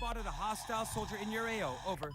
spotted a hostile soldier in your AO. Over.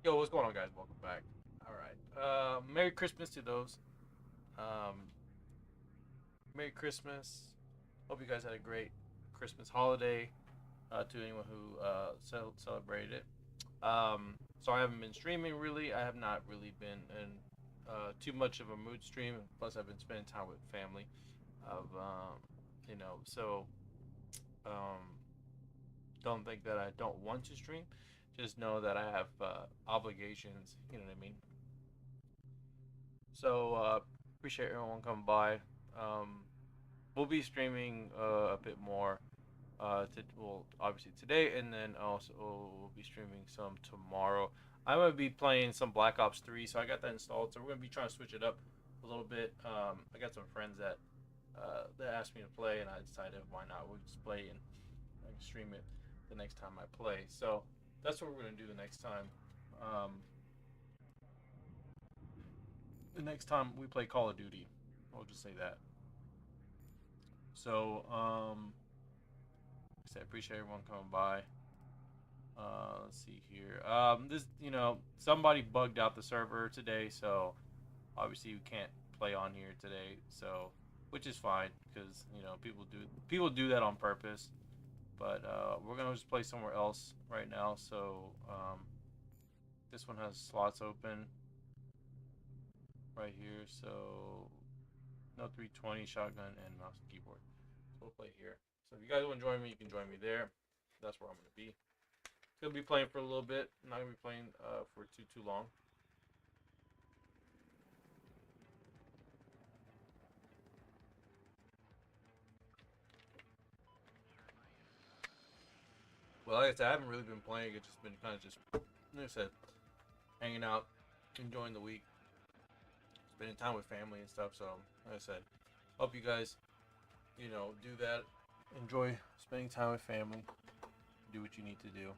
Yo, what's going on, guys? Welcome back. Alright. Merry Christmas to those. Merry Christmas. Hope you guys had a great Christmas holiday. To anyone who celebrated it. So I haven't been streaming really. I have not really been in too much of a mood stream. Plus, I've been spending time with family. Don't think that I don't want to stream. Just know that I have obligations, you know what I mean? So, appreciate everyone coming by. We'll be streaming a bit more, well, obviously today, and then also we'll be streaming some tomorrow. I'm going to be playing some Black Ops 3, so I got that installed, so we're going to be trying to switch it up a little bit. I got some friends that asked me to play, and I decided why not. We'll just play and I can stream it the next time I play. So that's what we're going to do the next time. The next time we play Call of Duty. I'll just say that. So, I appreciate everyone coming by. Let's see here. Somebody bugged out the server today, so obviously we can't play on here today. So, which is fine because people do that on purpose. But we're gonna just play somewhere else right now. So this one has slots open right here. So no 320 shotgun and mouse and keyboard. So we'll play here. So if you guys want to join me, you can join me there. That's where I'm gonna be. Gonna be playing for a little bit. I'm not gonna be playing for too long. Well, like I said, I haven't really been playing. It's just been kind of like I said, hanging out, enjoying the week, spending time with family and stuff. So, like I said, hope you guys, do that. Enjoy spending time with family. Do what you need to do.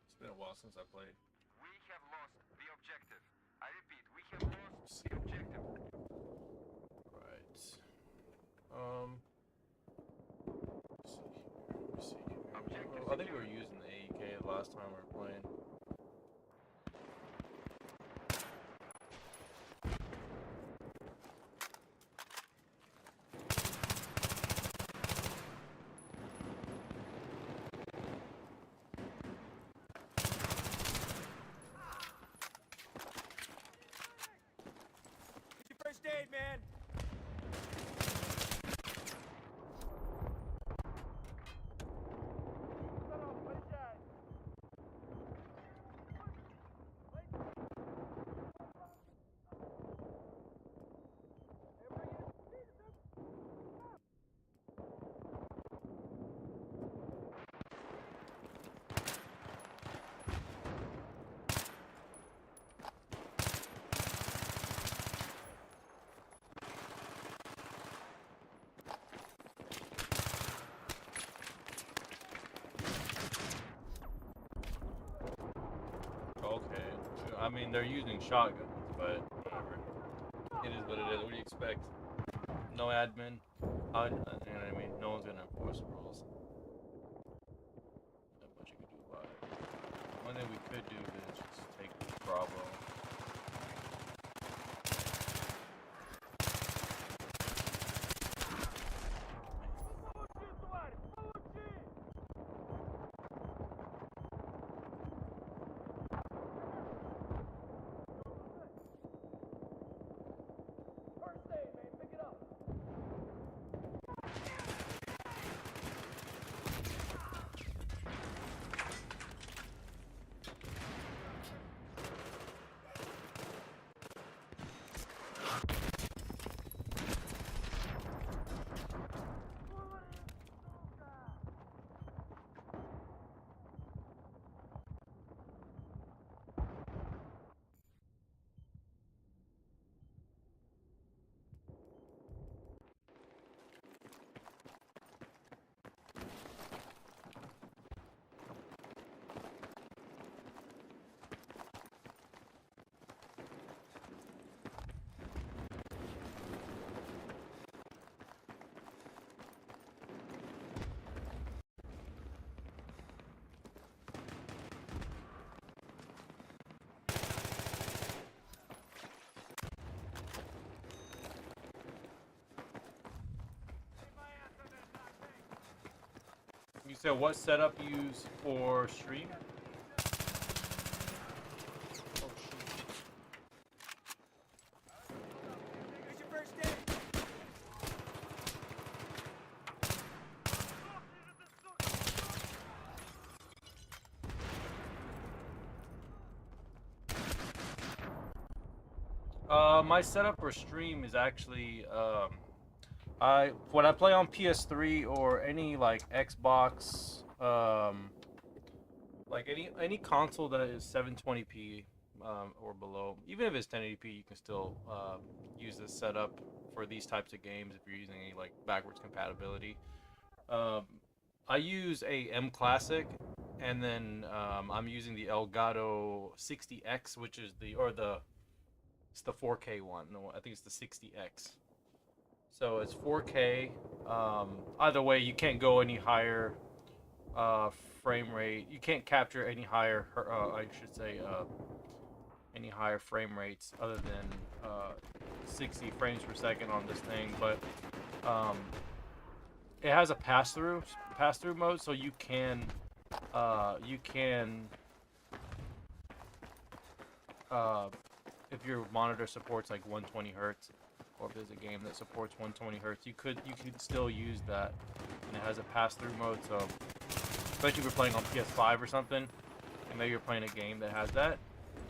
It's been a while since I played. We have lost the objective. I repeat, we have lost the objective. Right. Let's see here. I think we were using the AEK the last time we were playing. First aid, man. Okay. I mean, they're using shotguns, but whatever. It is what it is. What do you expect? No admin. You know what I mean? No one's gonna enforce the rules. Not much you can do about it. One thing we could do is just take Bravo. So what setup you use for stream? Oh shoot. Here's your first aid. My setup for stream is actually when I play on PS3 or any like Xbox, like any console that is 720p or below, even if it's 1080p, you can still use this setup for these types of games if you're using any like backwards compatibility. I use a M Classic, and then I'm using the Elgato 60X, which is it's the 4K one. No, I think it's the 60X. So it's 4K. Either way, you can't go any higher frame rate. You can't capture any higher, I should say, any higher frame rates other than 60 frames per second on this thing. But it has a pass-through mode, so you can if your monitor supports like 120 hertz, or if there's a game that supports 120 hertz, you could still use that, and it has a pass-through mode. So especially if you're playing on PS5 or something, and maybe you're playing a game that has that,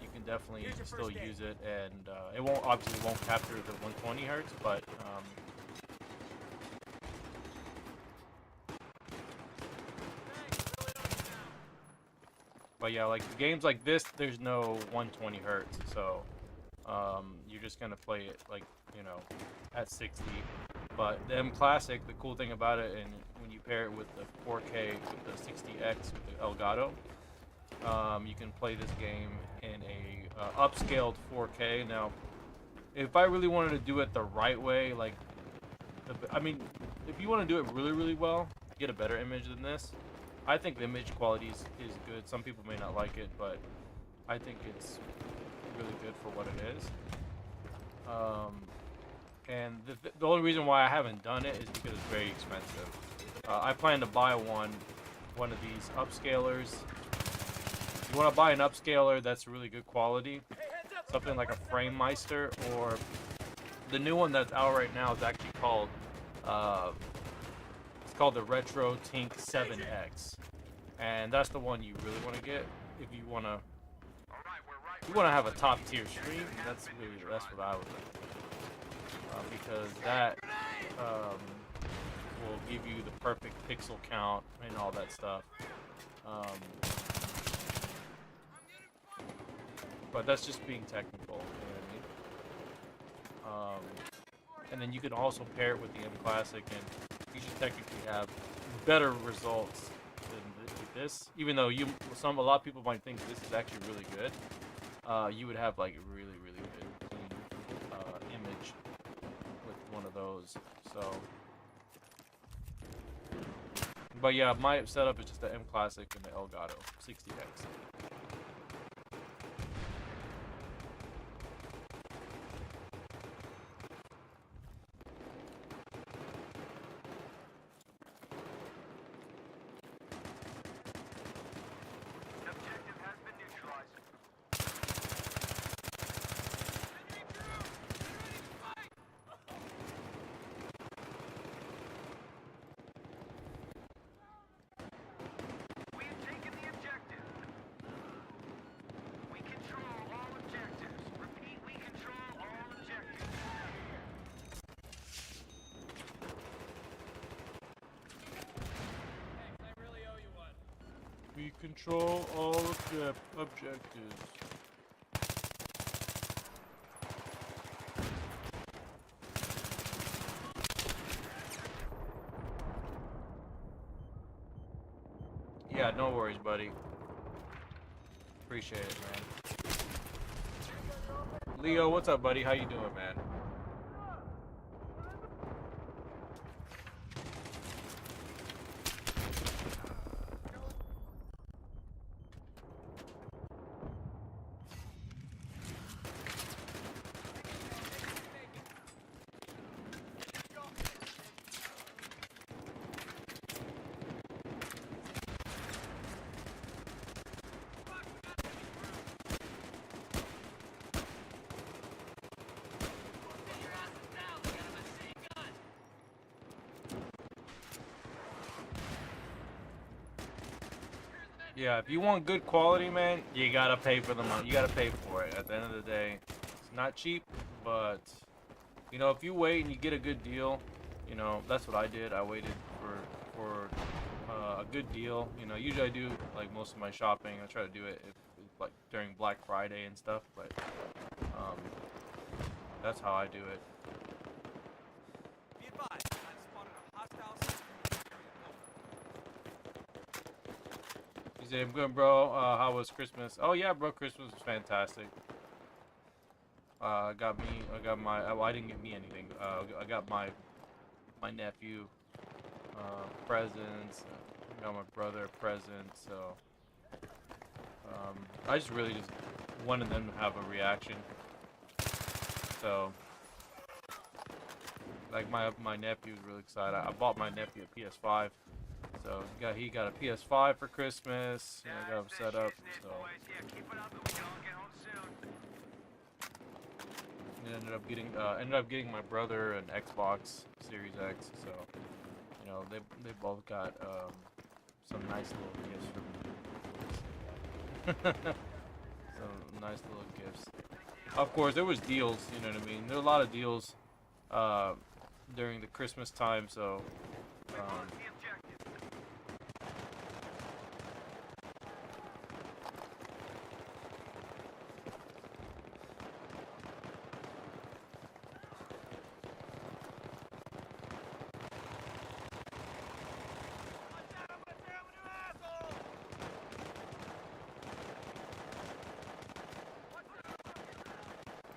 you can definitely still use it, and it obviously won't capture the 120 hertz, but yeah, like games like this, there's no 120 hertz, so you're just gonna play it like, you know, at 60. But the M Classic, the cool thing about it, and when you pair it with the 4K with the 60X with the Elgato, you can play this game in a upscaled 4K. Now, if I really wanted to do it the right way, like, I mean, if you want to do it really, really well, get a better image than this, I think the image quality is good. Some people may not like it, but I think it's really good for what it is. And the only reason why I haven't done it is because it's very expensive. I plan to buy one of these upscalers. If you want to buy an upscaler that's really good quality, something like a FrameMeister, or the new one that's out right now is actually called it's called the Retro Tink 7X, and that's the one you really want to get if you want to have a top tier stream. That's what I would do, because that will give you the perfect pixel count and all that stuff. But that's just being technical, you know what I mean? And then you can also pair it with the M Classic, and you should technically have better results than this. Even though a lot of people might think this is actually really good, you would have like a really, really good clean image with one of those. So, but yeah, my setup is just the M Classic and the Elgato 60X. Objective has been neutralized. We have taken the objective. We control all objectives. Repeat, we control all objectives. We control all objectives. Yeah, no worries, buddy. Appreciate it, man. Leo, what's up, buddy? How you doing, man? Yeah, if you want good quality, man, you gotta pay for the money. You gotta pay for it. At the end of the day, it's not cheap, but you know, if you wait and you get a good deal, you know, that's what I did. I waited for a good deal. You know, usually I do like most of my shopping. I try to do it like during Black Friday and stuff, but that's how I do it. Be advised, I've spotted a hostile You say, I'm good, bro. How was Christmas? Oh yeah, bro, Christmas was fantastic. I got my, well, I didn't get me anything. I got my nephew presents. I got my brother a present. So I just really just wanted them to have a reaction. So like my nephew was really excited. I bought my nephew a PS5. So he got a PS5 for Christmas. You know, got him set up. So and ended up getting my brother an Xbox Series X. So you know they both got some nice little gifts from me. Some nice little gifts. Of course, there was deals. You know what I mean. There were a lot of deals during the Christmas time. So.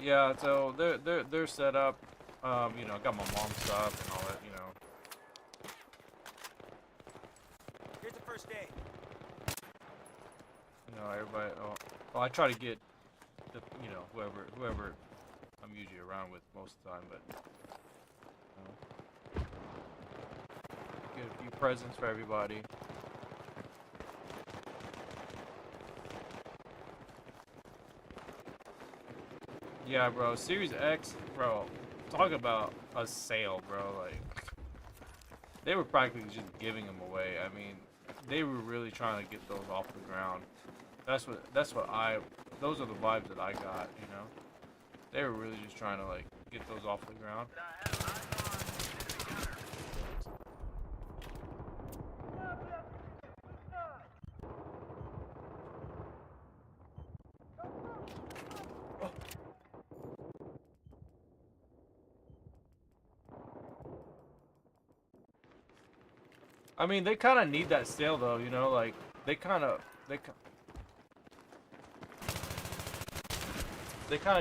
Yeah, so they're set up. You know, I got my mom's stuff and all that. You know. Here's the first aid. You know, everybody. Well, I try to get the, you know, whoever I'm usually around with most of the time, but get a few presents for everybody. Yeah, bro. Series X, bro. Talk about a sale, bro. Like, they were practically just giving them away. I mean, they were really trying to get those off the ground. Those are the vibes that I got, you know. They were really just trying to like get those off the ground. I mean, they kind of need that sale though, you know, like they kind of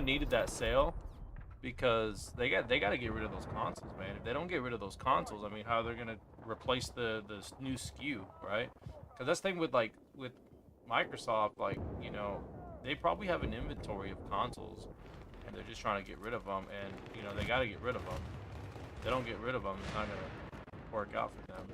needed that sale because they got to get rid of those consoles, man. If they don't get rid of those consoles, I mean, how they're gonna replace the new SKU, right? Because that's the thing with Microsoft, like, you know, they probably have an inventory of consoles and they're just trying to get rid of them, and you know they got to get rid of them. If they don't get rid of them, it's not gonna work out for them.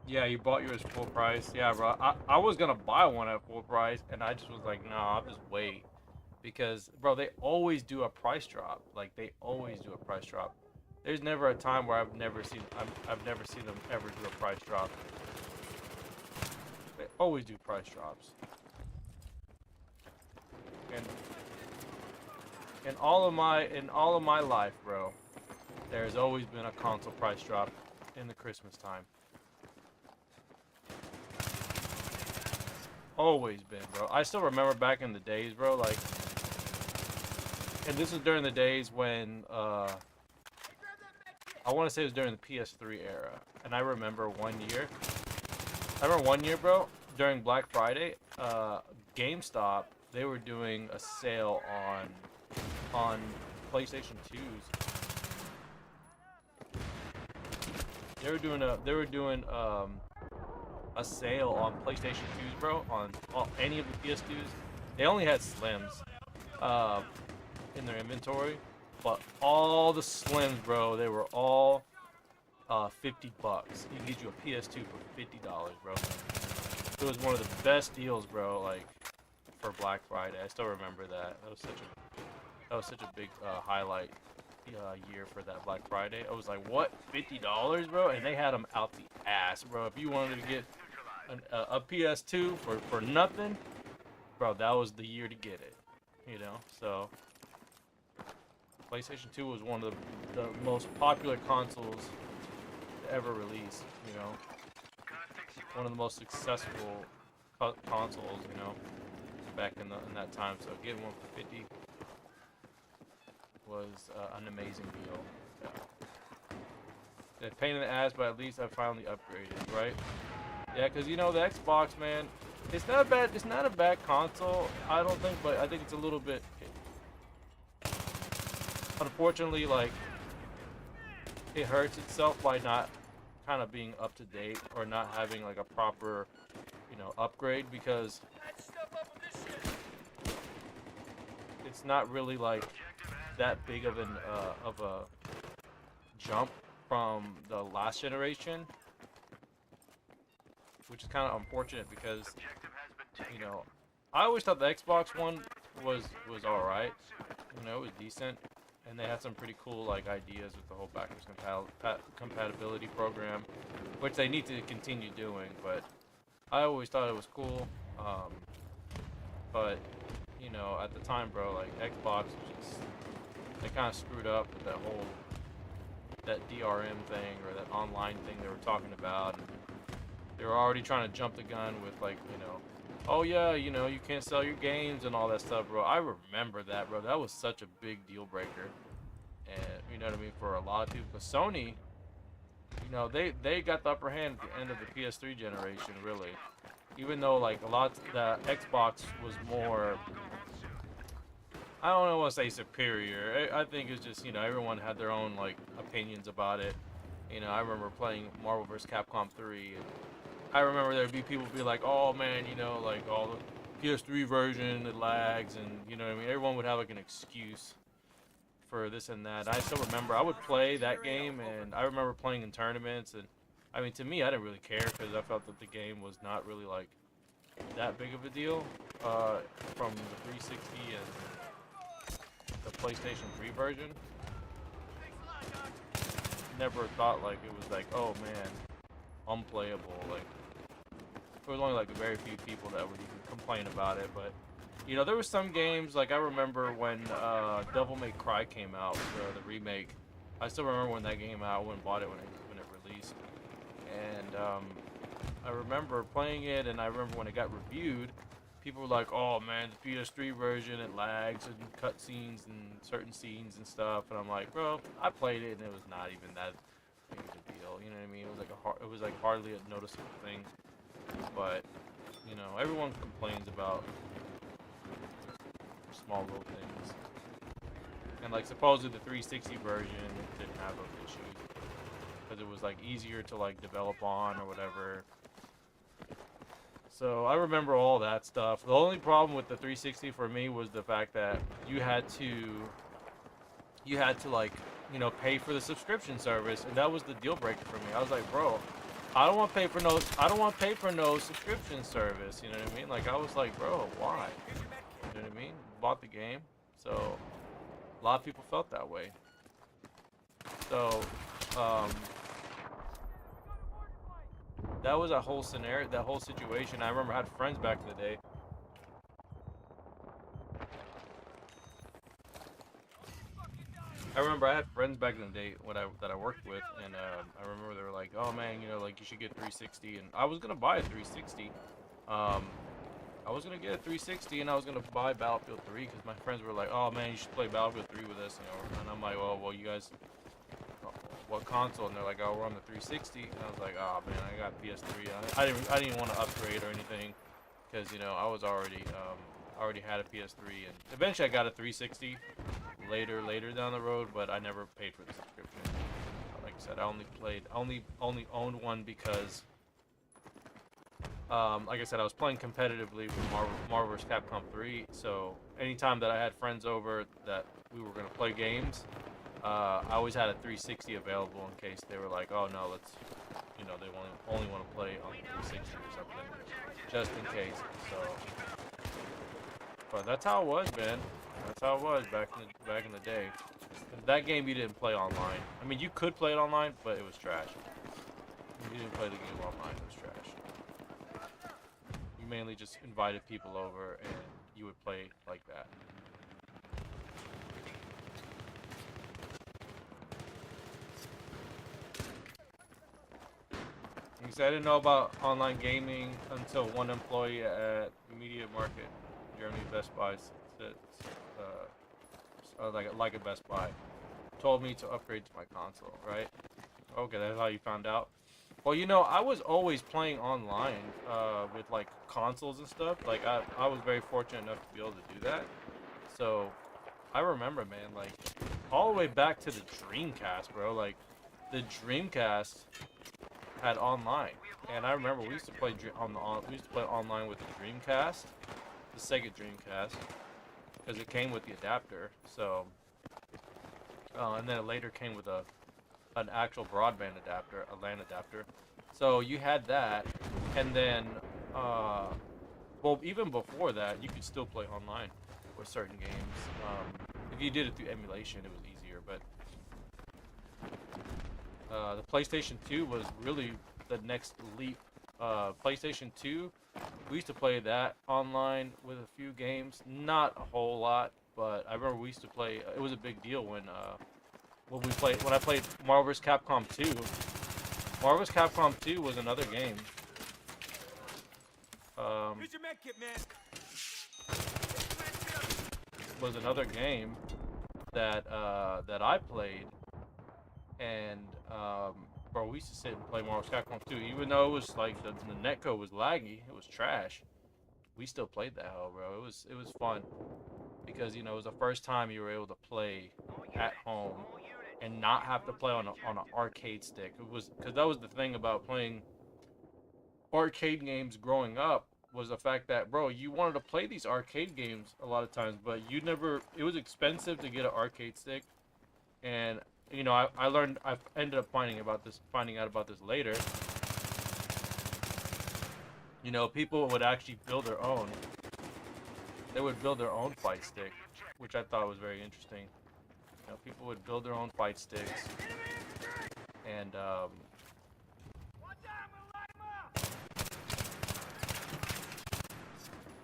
Yeah, you bought yours full price. Yeah, bro. I was gonna buy one at full price, and I just was like, nah, I'll just wait. Because, bro, they always do a price drop. Like, they always do a price drop. There's never a time where I've never seen them ever do a price drop. They always do price drops. And in all of my life, bro, there's always been a console price drop in the Christmas time. Always been, bro. I still remember back in the days, bro, like, and this was during the days when, I want to say it was during the PS3 era, and I remember one year, bro, during Black Friday, GameStop, they were doing a sale on PlayStation 2s. They were doing a sale on PlayStation 2s, bro, on any of the PS2s. They only had Slims in their inventory, but all the Slims, bro, they were all $50. You can get you a PS2 for $50, bro. It was one of the best deals, bro. Like for Black Friday, I still remember that. That was such a big highlight year for that Black Friday. I was like, what, $50, bro? And they had them out the ass, bro. If you wanted to get a PS2 for nothing, bro, that was the year to get it. You know, so PlayStation 2 was one of the most popular consoles ever released. You know, one of the most successful consoles. You know, back in that time. So getting one for 50 was an amazing deal. Yeah. A pain in the ass, but at least I finally upgraded, right? Yeah, cause you know the Xbox, man, it's not bad. It's not a bad console, I don't think, but I think it's a little bit. Unfortunately, like it hurts itself by not kind of being up to date or not having like a proper, you know, upgrade, because it's not really like that big of a jump from the last generation, which is kind of unfortunate because, you know, I always thought the Xbox One was all right. You know, it was decent, and they had some pretty cool like ideas with the whole backwards compatibility program, which they need to continue doing. But I always thought it was cool. But you know, at the time, bro, like Xbox was just, they kind of screwed up with that DRM thing, or that online thing they were talking about. And they were already trying to jump the gun with, like, you know, oh yeah, you know, you can't sell your games and all that stuff, bro. I remember that, bro. That was such a big deal breaker. And you know what I mean, for a lot of people. Because Sony, you know, they got the upper hand at the end of the PS3 generation, really. Even though like the Xbox was more, I don't want to say superior. I think it's just, you know, everyone had their own like opinions about it. You know, I remember playing Marvel vs. Capcom 3, and I remember there'd be people be like, oh man, you know, like all the PS3 version, it lags, and you know what I mean? Everyone would have like an excuse for this and that. I still remember I would play that game, and I remember playing in tournaments, and I mean, to me, I didn't really care because I felt that the game was not really like that big of a deal from the 360 and the PlayStation 3 version. Never thought like it was like, oh man, unplayable. Like there was only like very few people that would even complain about it. But you know, there were some games, like I remember when Devil May Cry came out, the remake. I still remember when that came out. I went and bought it when it released, and I remember playing it, and I remember when it got reviewed, people were like, oh man, the PS3 version, it lags and cutscenes and certain scenes and stuff, and I'm like, bro, I played it and it was not even that big of a deal, you know what I mean? It was like hardly a noticeable thing, but you know, everyone complains about small little things, and like supposedly the 360 version didn't have those issues because it was like easier to like develop on or whatever. So I remember all that stuff. The only problem with the 360 for me was the fact that you had to like, you know, pay for the subscription service, and that was the deal breaker for me. I was like, bro, I don't want to pay for no subscription service. You know what I mean? Like I was like, bro, why? You know what I mean? Bought the game, so a lot of people felt that way. So that was a whole scenario, that whole situation. I remember I had friends back in the day. That I worked with, and I remember they were like, "Oh man, you know, like you should get 360." And I was gonna buy a 360. I was gonna get a 360, and I was gonna buy Battlefield 3 because my friends were like, "Oh man, you should play Battlefield 3 with us," you know. And I'm like, "Oh well, you guys, what console?" And they're like, "Oh, we're on the 360." And I was like, "Oh man, I got PS3." I didn't want to upgrade or anything because, you know, I was already had a PS3, and eventually I got a 360 later down the road, but I never paid for the subscription. Like I said, I only owned one because like I said, I was playing competitively with Marvel vs. Capcom 3, so anytime that I had friends over that we were going to play games, I always had a 360 available in case they were like, oh no, let's, you know, they only want to play on 360 or something, just in case. So, but that's how it was, man. That's how it was back in the day. That game you didn't play online. I mean, you could play it online, but it was trash. You didn't play the game online, it was trash. You mainly just invited people over and you would play like that. He said, I didn't know about online gaming until one employee at Media Market, Germany, Best Buy, said, like a Best Buy, told me to upgrade to my console, right? Okay, that's how you found out. Well, you know, I was always playing online with like consoles and stuff. Like I was very fortunate enough to be able to do that. So I remember, man, like all the way back to the Dreamcast, bro. Like the Dreamcast had online, and I remember we used to play online with the Dreamcast, the Sega Dreamcast, because it came with the adapter. So, and then it later came with an actual broadband adapter, a LAN adapter. So you had that, and then, well, even before that, you could still play online with certain games. If you did it through emulation, it was easier, but the PlayStation 2 was really the next leap. PlayStation 2, we used to play that online with a few games, not a whole lot, but I remember we used to play. It was a big deal when I played Marvel vs. Capcom 2. Marvel vs. Capcom 2 was another game. Here's your med kit, man. Was another game that that I played, and bro, we used to sit and play Marvel vs. Capcom 2, even though it was like the netcode was laggy, it was trash. We still played that hell, bro. It was fun because, you know, it was the first time you were able to play at home and not have to play on an arcade stick. It was because that was the thing about playing arcade games growing up, was the fact that, bro, you wanted to play these arcade games a lot of times, but you never. It was expensive to get an arcade stick, and you know, I ended up finding out about this later. You know, people would actually build their own. They would build their own fight stick, which I thought was very interesting. You know, people would build their own fight sticks, and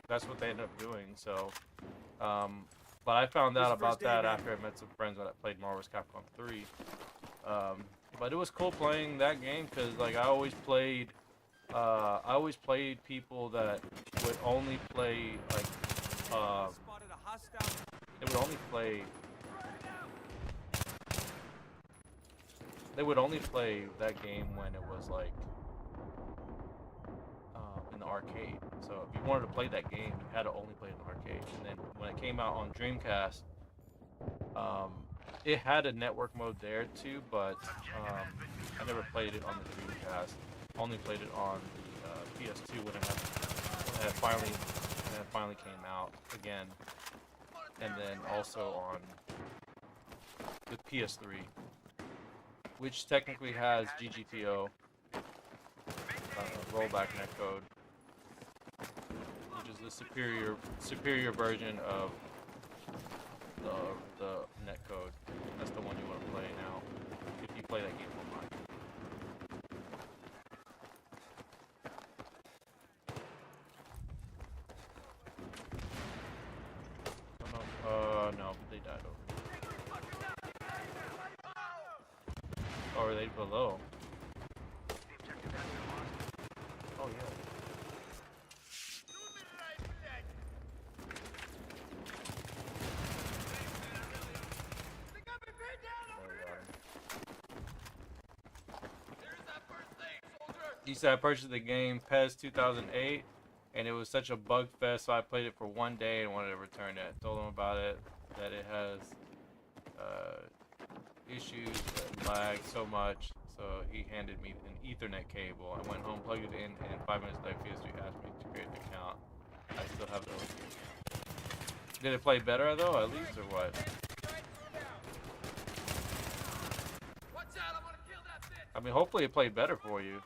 that's what they ended up doing. So, but I found out about that after I met some friends that played Marvel vs. Capcom 3. But it was cool playing that game because, like, I always played people that would only play like they would only play that game when it was like in the arcade. So if you wanted to play that game, you had to only play it in the arcade. And then when it came out on Dreamcast, it had a network mode there too, but I never played it on the Dreamcast. Only played it on the PS2 when it finally came out again, and then also on the PS3, which technically has GGPO rollback netcode, which is the superior version of the netcode. That's the one you want to play now if you play that game online. No, they died over. Or are they below? Oh yeah. He said I purchased the game PES 2008, and it was such a bug fest, so I played it for one day and wanted to return it. I told him about it, that it has issues that lag so much, so he handed me an Ethernet cable. I went home, plugged it in, and 5 minutes later, PS3 asked me to create an account. I still have the OC. Did it play better though, at least, or what? I mean, hopefully it played better for you.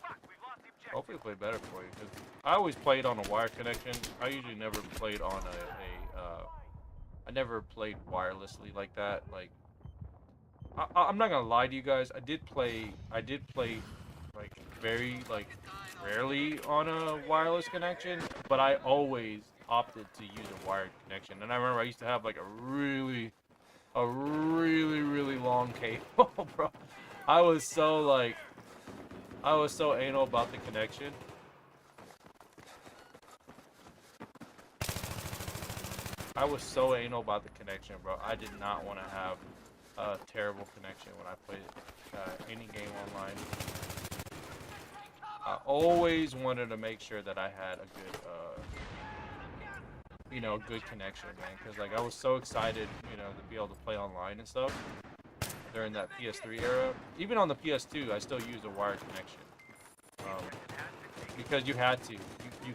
Fuck, we've lost the objective. Hopefully it played better for you. 'Cause I always played on a wired connection. I usually never played on I never played wirelessly like that. Like, I'm not gonna lie to you guys. I did play like very like rarely on a wireless connection, but I always opted to use a wired connection. And I remember I used to have like a really long cable, bro. I was so anal about the connection. I was so anal about the connection, bro. I did not want to have a terrible connection when I played any game online. I always wanted to make sure that I had a good, good connection, man. Because like I was so excited, to be able to play online and stuff during that PS3 era. Even on the PS2, I still used a wired connection because you had to. You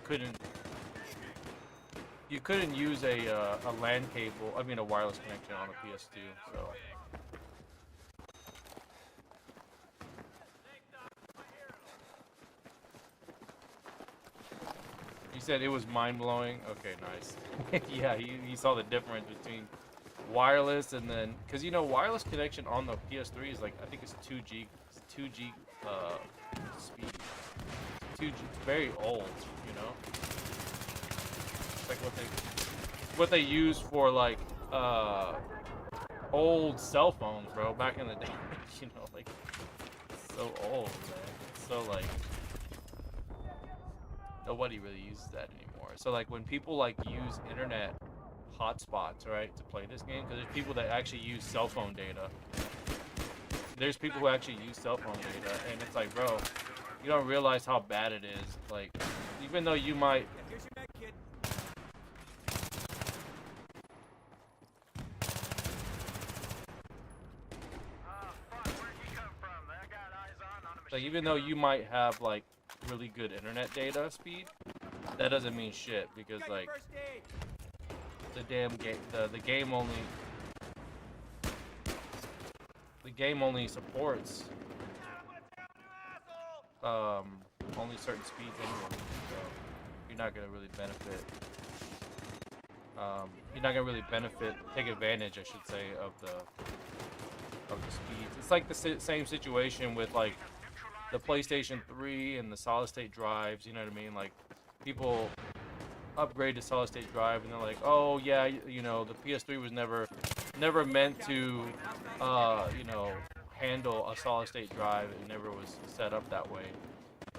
couldn't use a LAN cable. I mean, a wireless connection on the PS2. So. You said it was mind-blowing? Okay, nice. Yeah, he saw the difference between wireless and then... Because, wireless connection on the PS3 is like, I think it's 2G speed. 2G. It's very old, It's like what they use for, like, old cell phones, bro, back in the day. Like, it's so old, man. It's so, like... Nobody really uses that anymore. So like when people like use internet hotspots, right, to play this game, because there's people that actually use cell phone data. There's people who actually use cell phone data, and it's like, bro, you don't realize how bad it is. Like, even though you might. Here's your med kit. Fuck, where'd you come from? I got eyes on a Like, even though you might have like really good internet data speed, that doesn't mean shit because like First aid. the damn game, the game only supports only certain speeds anyway. So you're not gonna really benefit. You're not gonna really take advantage, I should say, of the speeds. It's like the same situation with like the PlayStation 3 and the solid state drives, you know what I mean? Like, people upgrade to solid state drive and they're like, oh yeah, the PS3 was never meant to, handle a solid state drive. It never was set up that way.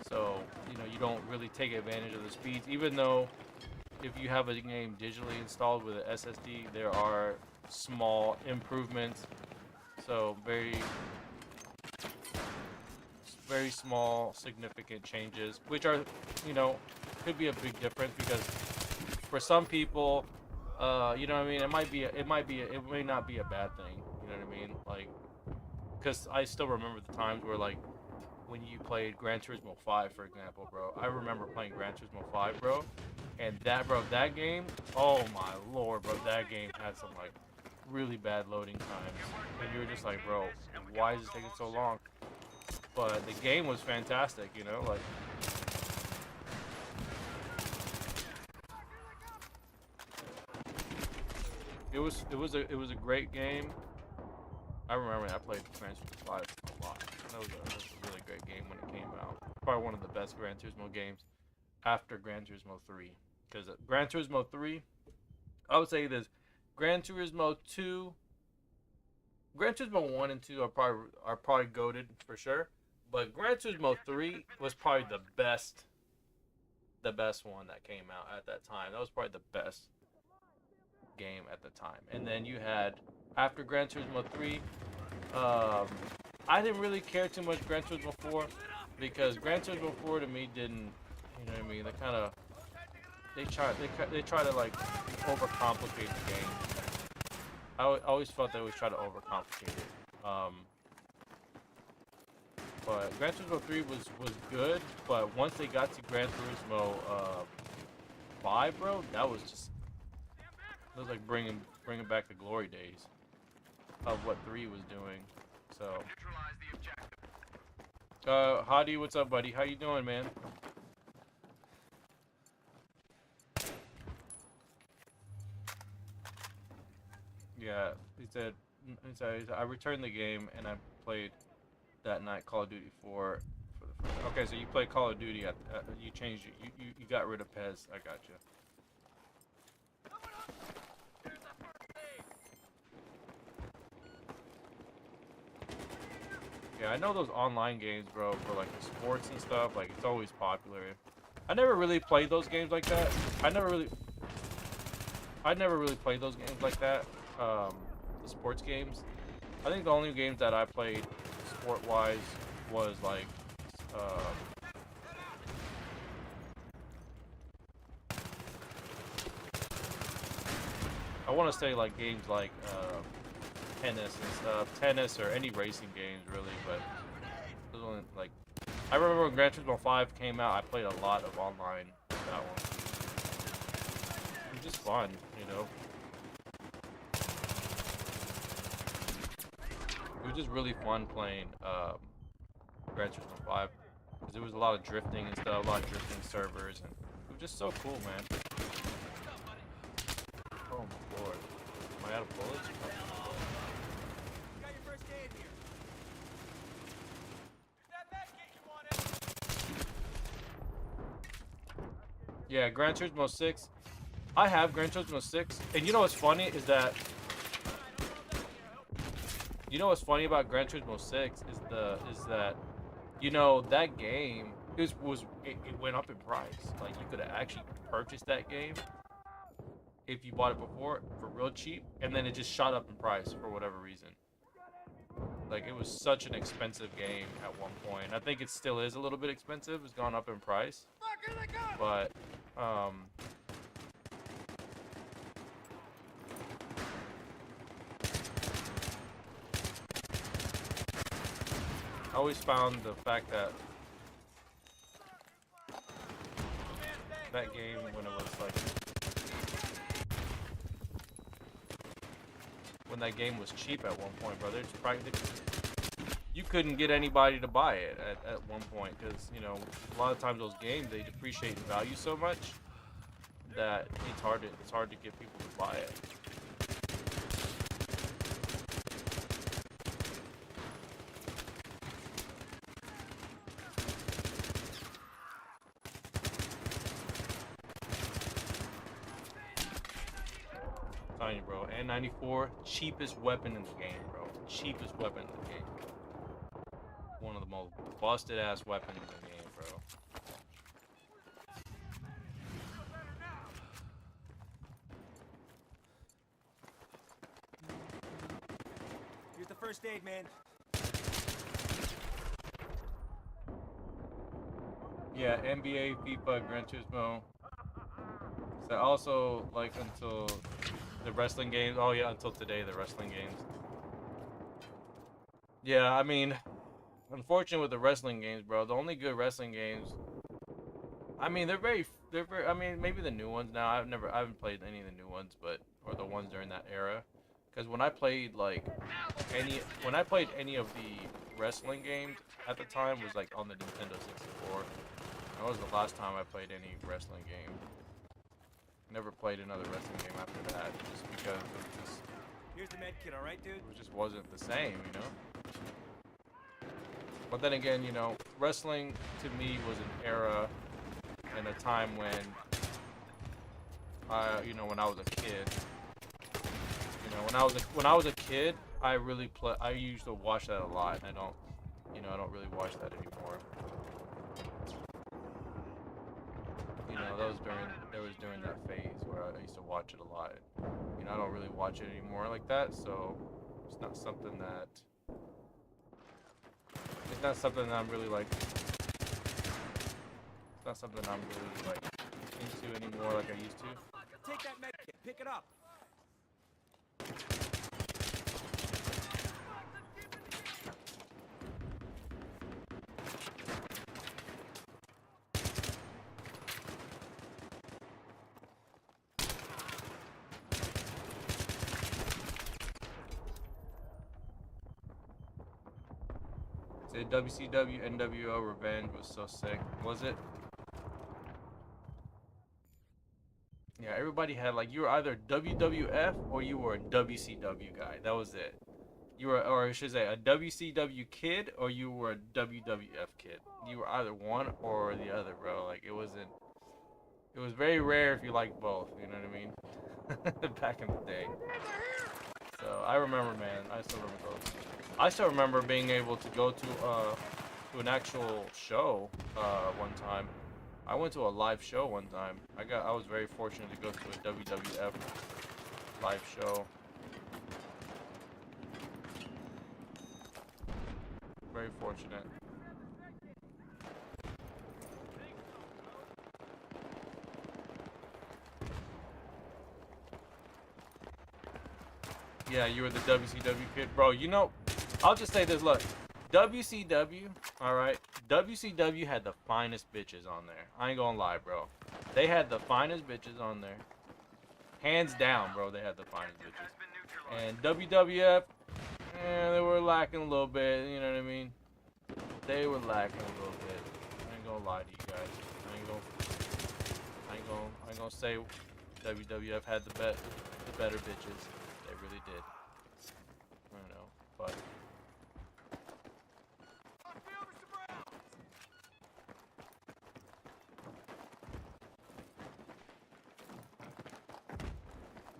So, you don't really take advantage of the speeds, even though if you have a game digitally installed with an SSD, there are small improvements. So, very small, significant changes, which are, could be a big difference because for some people, you know what I mean, it may not be a bad thing, you know what I mean? Like, because I still remember the times where, like, when you played Gran Turismo 5, for example, bro. I remember playing Gran Turismo 5, bro, and that game, oh my lord, bro, that game had some, like, really bad loading times, and you were just like, bro, why is this taking so long? But the game was fantastic, like. It was a great game. I remember I played Gran Turismo 5 a lot. That was a really great game when it came out. Probably one of the best Gran Turismo games after Gran Turismo 3. Because Gran Turismo 3, I would say this: Gran Turismo 2, Gran Turismo 1 and 2 are probably goated for sure. But Gran Turismo 3 was probably the best one that came out at that time. That was probably the best game at the time. And then you had, after Gran Turismo 3, I didn't really care too much Gran Turismo 4 because Gran Turismo 4 to me didn't, you know what I mean? They try to like overcomplicate the game. I always felt they always try to overcomplicate it. But Gran Turismo 3 was good, but once they got to Gran Turismo 5, bro, that was like bringing back the glory days of what 3 was doing. So, Neutralize the objective. Hadi, what's up, buddy? How you doing, man? Yeah, he said, I returned the game and I played that night Call of Duty 4 for the first. Okay, so you played Call of Duty at you changed it. You got rid of Pez. I got you. Yeah, I know those online games, bro, for like the sports and stuff. Like it's always popular. I never really played those games like that. I never really played those games like that. The sports games. I think the only games that I played sport-wise was like, I want to say like games like tennis and stuff, tennis or any racing games really. But those only, like, I remember when Gran Turismo 5 came out, I played a lot of online with that one. It was just fun, you know. It was just really fun playing Gran Turismo 5 because there was a lot of drifting and stuff, a lot of drifting servers, and it was just so cool, man. Oh my lord, am I out of bullets? Got your first aid here. Is that medkit you wanted? Yeah, Gran Turismo 6. I have Gran Turismo 6, and you know what's funny is that. You know what's funny about Gran Turismo 6 is that, you know, that game it went up in price. Like you could have actually purchased that game if you bought it before for real cheap, and then it just shot up in price for whatever reason. Like it was such an expensive game at one point. I think it still is a little bit expensive. It's gone up in price, but I always found the fact that that game, when it was like, when that game was cheap at one point, bro, there's practically, you couldn't get anybody to buy it at one point because, you know, a lot of times those games, they depreciate in value so much that it's hard to get people to buy it. You, bro, N94, cheapest weapon in the game, bro. Cheapest weapon in the game. One of the most busted ass weapons in the game, bro. Here's the first aid, man. Yeah, NBA, FIFA, Gran Turismo. So also, like, until the wrestling games. Oh yeah, until today, the wrestling games. Yeah, I mean, unfortunate with the wrestling games, bro. The only good wrestling games, I mean, they're very, I mean, maybe the new ones now. I haven't played any of the new ones, but, or the ones during that era. Because when I played, like, when I played any of the wrestling games at the time was, like, on the Nintendo 64. That was the last time I played any wrestling game. Never played another wrestling game after that, just because it just, Here's the med kit, all right, dude? it just wasn't the same, you know? But then again, you know, wrestling to me was an era and a time when, you know, when I was a kid. You know, when I was a kid, I used to watch that a lot, and I don't really watch that anymore. You know, that was during that phase where I used to watch it a lot. You know, I don't really watch it anymore like that, so it's not something that I'm really like. It's not something I'm really like into anymore like I used to. Take that med kit, pick it up. The WCW NWO Revenge was so sick. Was it? Yeah, everybody had like, you were either WWF or you were a WCW guy. That was it. You were, or I should say, a WCW kid or you were a WWF kid. You were either one or the other, bro. Like, it wasn't. It was very rare if you liked both. You know what I mean? Back in the day. So I remember, man. I still remember those. I still remember being able to go to an actual show one time. I went to a live show one time. I was very fortunate to go to a WWF live show. Very fortunate. Yeah, you were the WCW kid, bro. You know, I'll just say this. Look, WCW, all right. WCW had the finest bitches on there. I ain't gonna lie, bro. They had the finest bitches on there. Hands down, bro. They had the finest bitches. And WWF, they were lacking a little bit. You know what I mean? They were lacking a little bit. I ain't gonna lie to you guys. I ain't gonna say WWF had the better bitches. They really did. I don't know, but.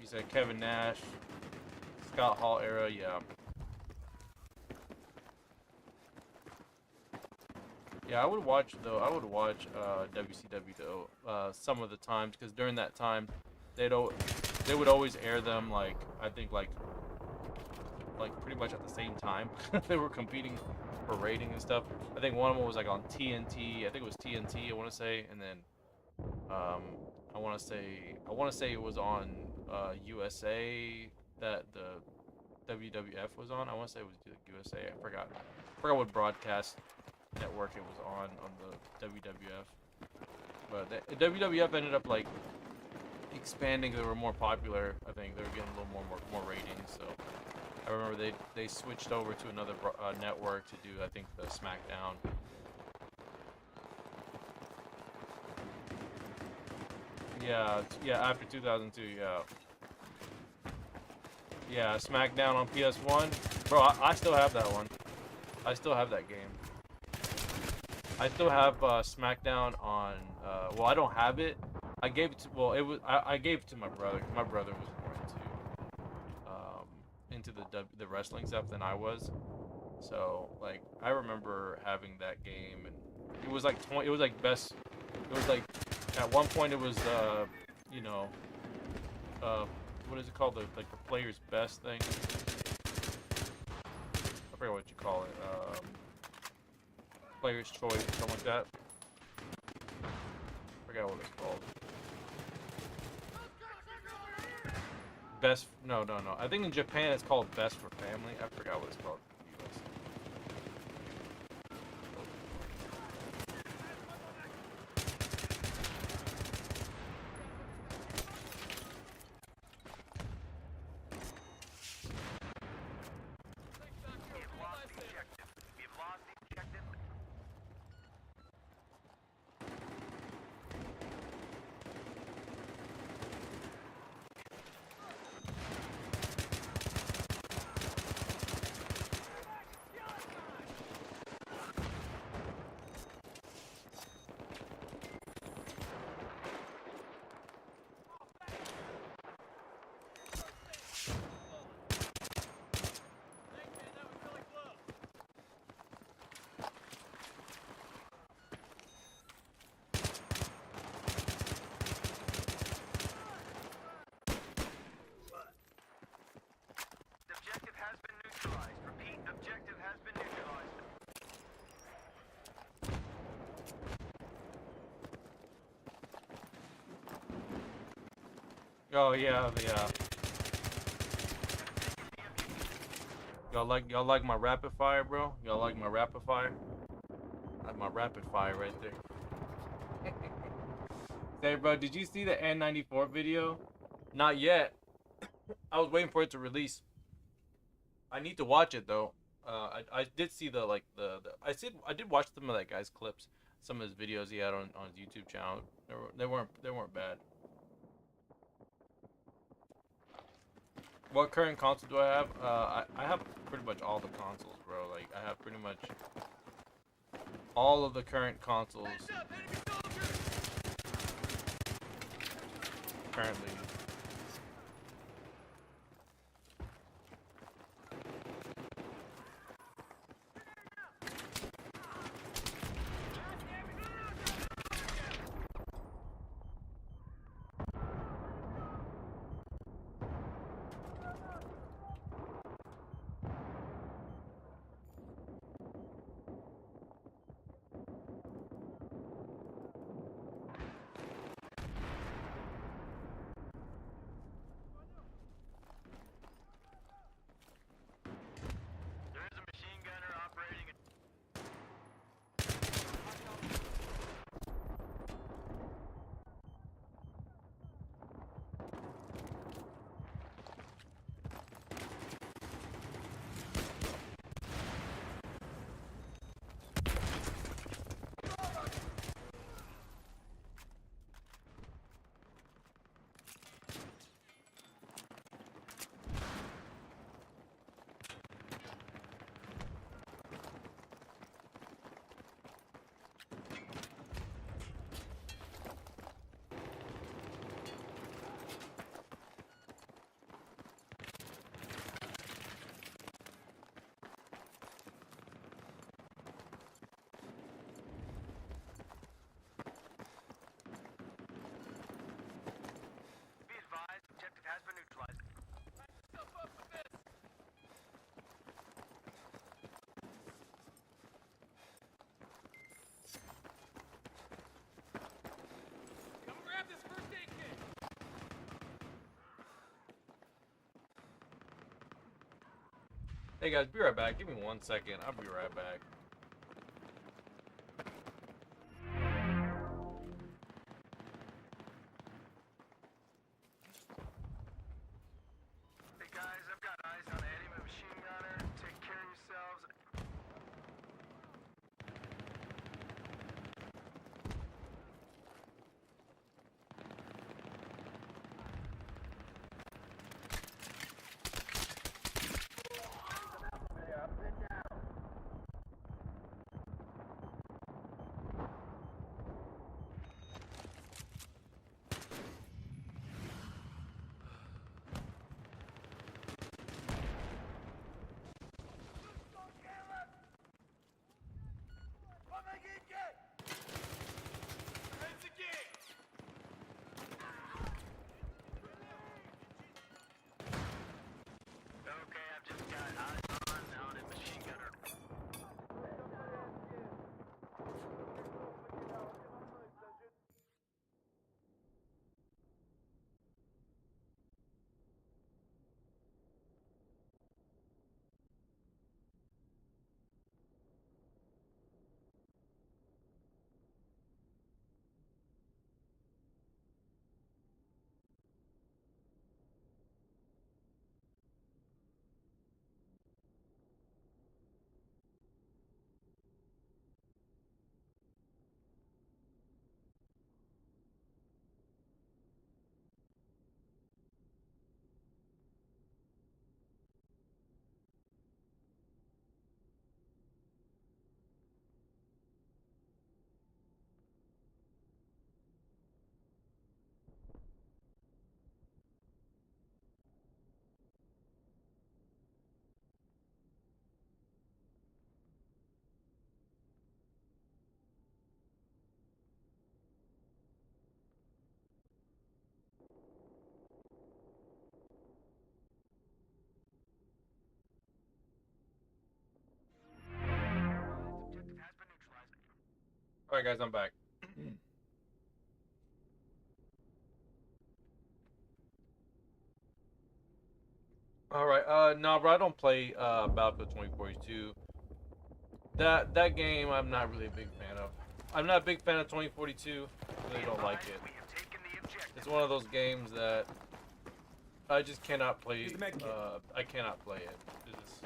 You said Kevin Nash, Scott Hall era, yeah. Yeah, I would watch though. I would watch WCW though some of the times, because during that time, they would always air them like, I think like pretty much at the same time. They were competing for rating and stuff. I think one of them was like on TNT. I think it was TNT. I want to say, and then I want to say it was on USA that the WWF was on. I want to say it was USA. I forgot what broadcast network it was on the WWF. But the WWF ended up like expanding. They were more popular. I think they were getting a little more ratings. So I remember they switched over to another network to do, I think, the SmackDown. Yeah, after 2002, yeah, SmackDown on PS1, bro. I still have that one. I still have that game. I still have SmackDown on. Well, I don't have it. I gave it to. Well, it was. I gave it to my brother. My brother was more into the wrestling stuff than I was. So like, I remember having that game, and it was like it was like best. It was like at one point it was you know, what is it called? The player's best thing. I forget what you call it. Player's choice, something like that. I forgot what it's called. Best, no. I think in Japan it's called Best for Family. I forgot what it's called in the US. Oh yeah, y'all like my rapid fire, bro? Y'all like my rapid fire? That's my rapid fire right there. Say, bro, did you see the N94 video? Not yet. I was waiting for it to release. I need to watch it though. I did see the I did watch some of that guy's clips, some of his videos he had on his YouTube channel. They weren't bad. What current console do I have? I have pretty much all the consoles, bro. Like I have pretty much all of the current consoles currently. There is a machine gunner operating. Be advised, objective has been neutralized. Come grab this first aid kit. Hey guys, be right back. Give me 1 second. I'll be right back. Hey guys, I've got eyes on an enemy machine gunner. Take care of yourselves. Okay, I've just got eyes on a machine gunner. Objective has been neutralized. Alright guys, I'm back. Alright, no, bro, I don't play Battlefield 2042. That game I'm not really a big fan of. I'm not a big fan of 2042. Really don't like it. We have taken the objective. It's one of those games that I just cannot play. Use the med kit. I cannot play it. It's just,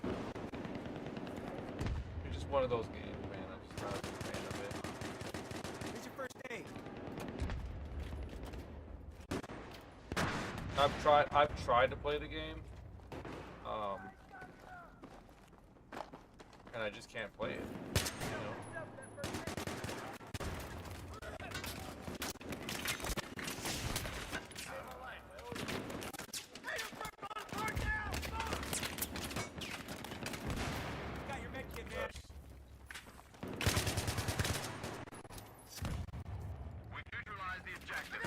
just one of those games, man. I'm just not a big fan of it. Here's your first aid. I've tried to play the game, and I just can't play it. You know? Got your med kit, man. We neutralize the objective.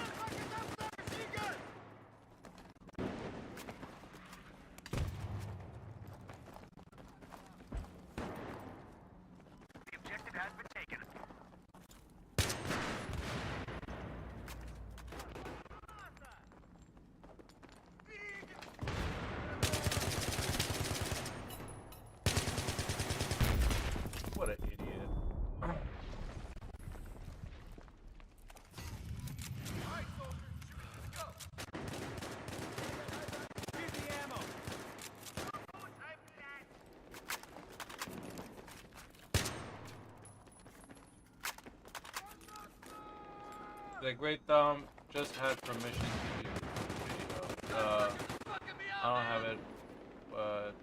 The objective has been taken. What an idiot. Here's the ammo. The Great Thumb just had permission to do video. I don't have it, but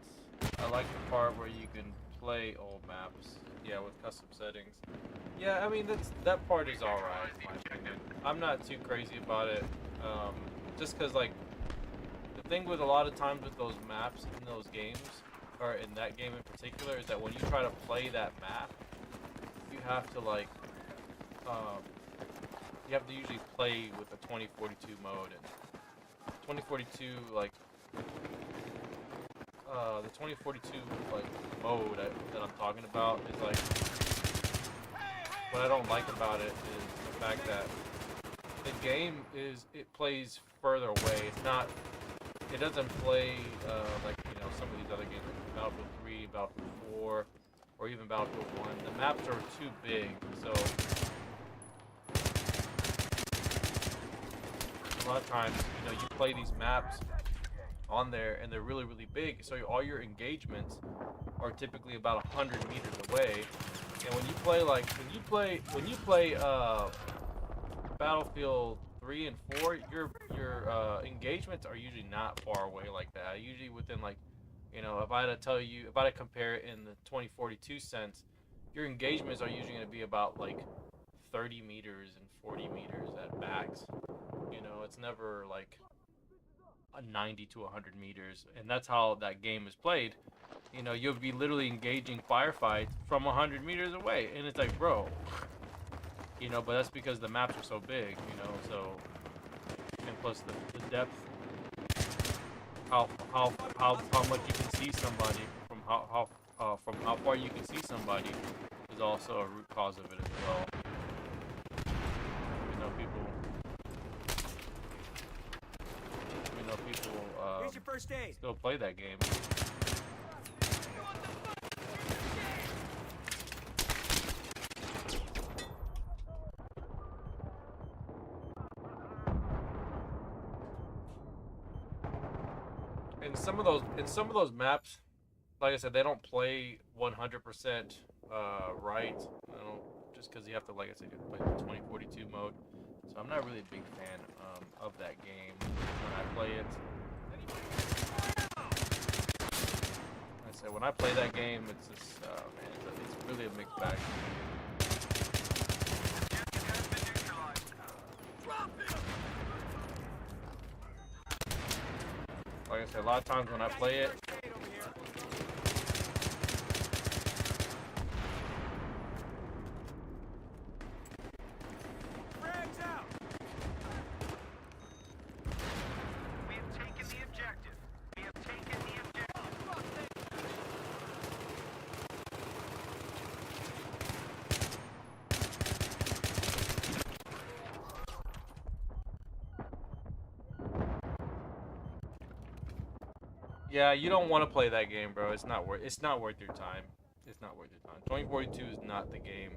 I like the part where you can play old maps. Yeah, with custom settings. Yeah, I mean that part is alright in my opinion. I'm not too crazy about it. Just cause like the thing with a lot of times with those maps in those games, or in that game in particular, is that when you try to play that map, you have to like you have to usually play with a 2042 mode, and 2042 like the 2042 like mode that I'm talking about is like, what I don't like about it is the fact that the game it plays further away. It doesn't play like, you know, some of these other games like Battlefield 3, Battlefield 4, or even Battlefield 1. The maps are too big, so a lot of times, you know, you play these maps on there and they're really, really big, so all your engagements are typically about 100 meters away. And when you play Battlefield 3 and 4, your engagements are usually not far away like that. Usually within, like, you know, if I had to compare it in the 2042 sense, your engagements are usually going to be about like 30 meters and 40 meters at max. You know, it's never like a 90 to 100 meters, and that's how that game is played. You know, you'll be literally engaging firefights from 100 meters away, and it's like, bro, you know, but that's because the maps are so big, you know, so, and plus the depth, how much you can see somebody, from how far you can see somebody is also a root cause of it as well. You know, people Here's your first aid. still play that game. In some of those maps, like I said, they don't play 100% right. You know, just because you have to, like I said, you have to play the 2042 mode. So I'm not really a big fan of that game when I play it. Like I said, when I play that game, it's just man, it's really a mixed bag. Like I said, a lot of times when I play it, Frags out. We have taken the objective. We have taken the objective. yeah, you don't want to play that game, bro. It's not worth your time. It's not worth your time. 2042 is not the game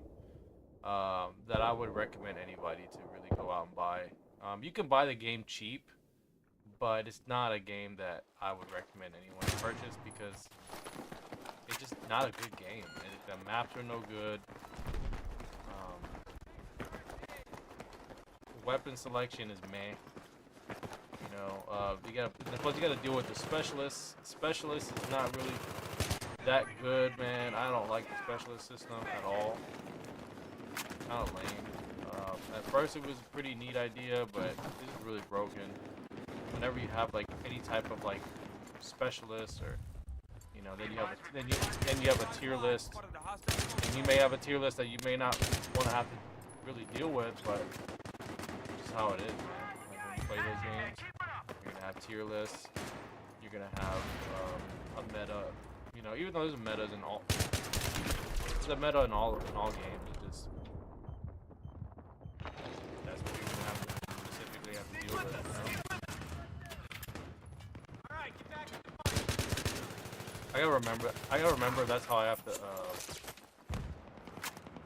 that I would recommend anybody to really go out and buy. You can buy the game cheap, but it's not a game that I would recommend anyone to purchase because it's just not a good game. the maps are no good. Weapon selection is meh. You know, plus you gotta deal with the specialists. Specialist is not really that good, man. I don't like the specialist system at all. Kind of lame. At first it was a pretty neat idea, but this is really broken. Whenever you have like any type of like specialist, or you know, then you have a tier list, and you may have a tier list that you may not want to have to really deal with, but it's how it is, man. Like when you play those games, you're gonna have tier lists. You're gonna have a meta. You know, even though there's metas in all, the meta in all games is just that's what you're gonna have to specifically have to deal with. You know? Alright, get back to the fight. I gotta remember that's how I have to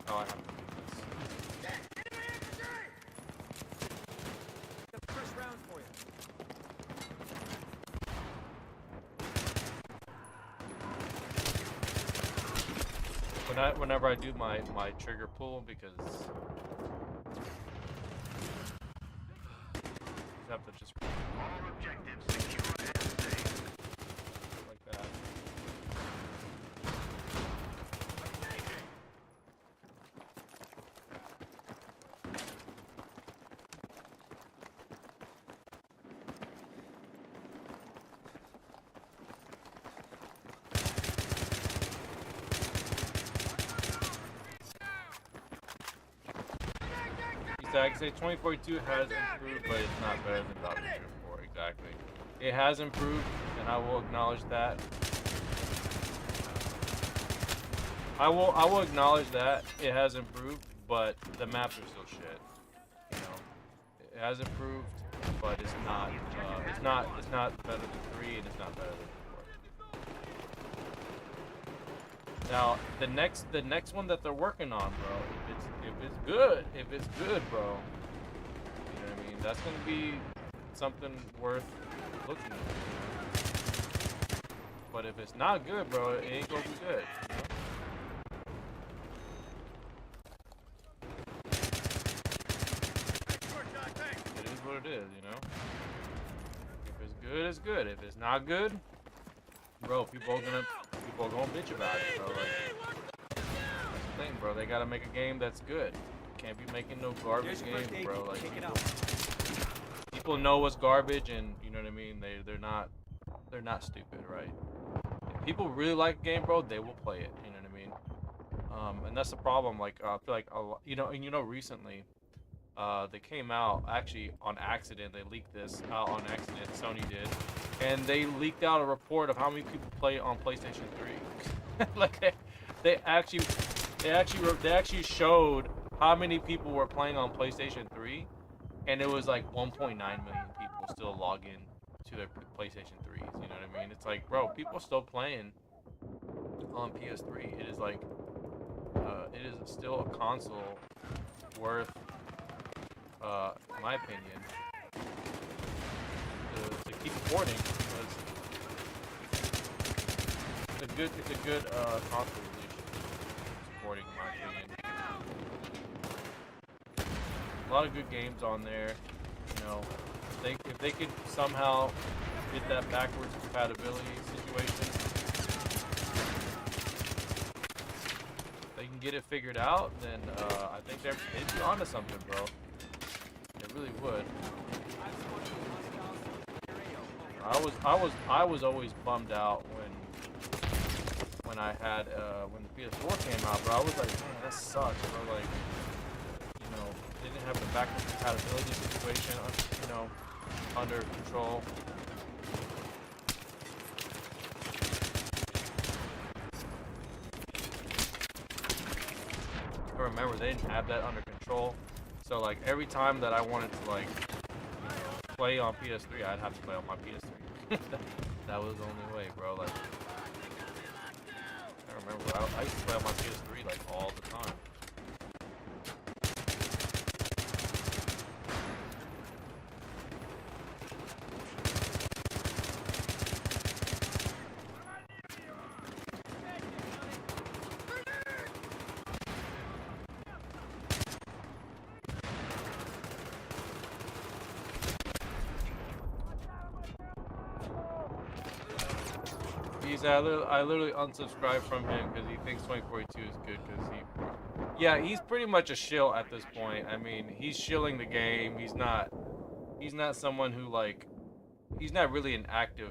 how I have to do this. Got the first round for you. Whenever I do my trigger pull, because you have to just All objectives secure and safe. like that. I can say 2042 has improved, but it's not better than Battlefield 4. Exactly. It has improved, and I will acknowledge that. I will acknowledge that it has improved, but the maps are still shit. You know, it has improved, but it's not better than 3, and it's not better than 4. Now, the next one that they're working on, bro, if it's good, bro, you know what I mean? That's gonna be something worth looking at. But if it's not good, bro, it ain't gonna be good. It is what it is, you know? If it's good, it's good. If it's not good, bro, people are gonna bitch about it, bro. Like, that's the thing, bro. They gotta make a game that's good. Can't be making no garbage games, bro. Like, people know what's garbage, and you know what I mean. They're not stupid, right? If people really like a game, bro, they will play it. You know what I mean? And that's the problem. Like, I feel like recently, they came out actually on accident. They leaked this out on accident. Sony did, and they leaked out a report of how many people play on PlayStation 3. Like, they actually showed how many people were playing on PlayStation 3, and it was like 1.9 million people still log in to their PlayStation 3s. You know what I mean? It's like, bro, people are still playing on PS3. It is like, it is still a console worth, in my opinion, to keep supporting, because it's a good console release, supporting, in my opinion. A lot of good games on there, you know. If they could somehow get that backwards compatibility situation, if they can get it figured out, then I think they'd be onto something, bro. They really would. I was always bummed out when I had when the PS4 came out, bro. I was like, man, that sucks, bro. Like, you know, they didn't have the backwards compatibility situation, you know, under control. I remember they didn't have that under control, so like every time that I wanted to like, you know, play on PS3, I'd have to play on my PS3. That was the only way, bro. Like, I remember I used to play on my PS3 like all the time. He said I literally unsubscribed from him because he thinks 2042 is good because yeah, he's pretty much a shill at this point. I mean, he's shilling the game. He's not someone who like, he's not really an active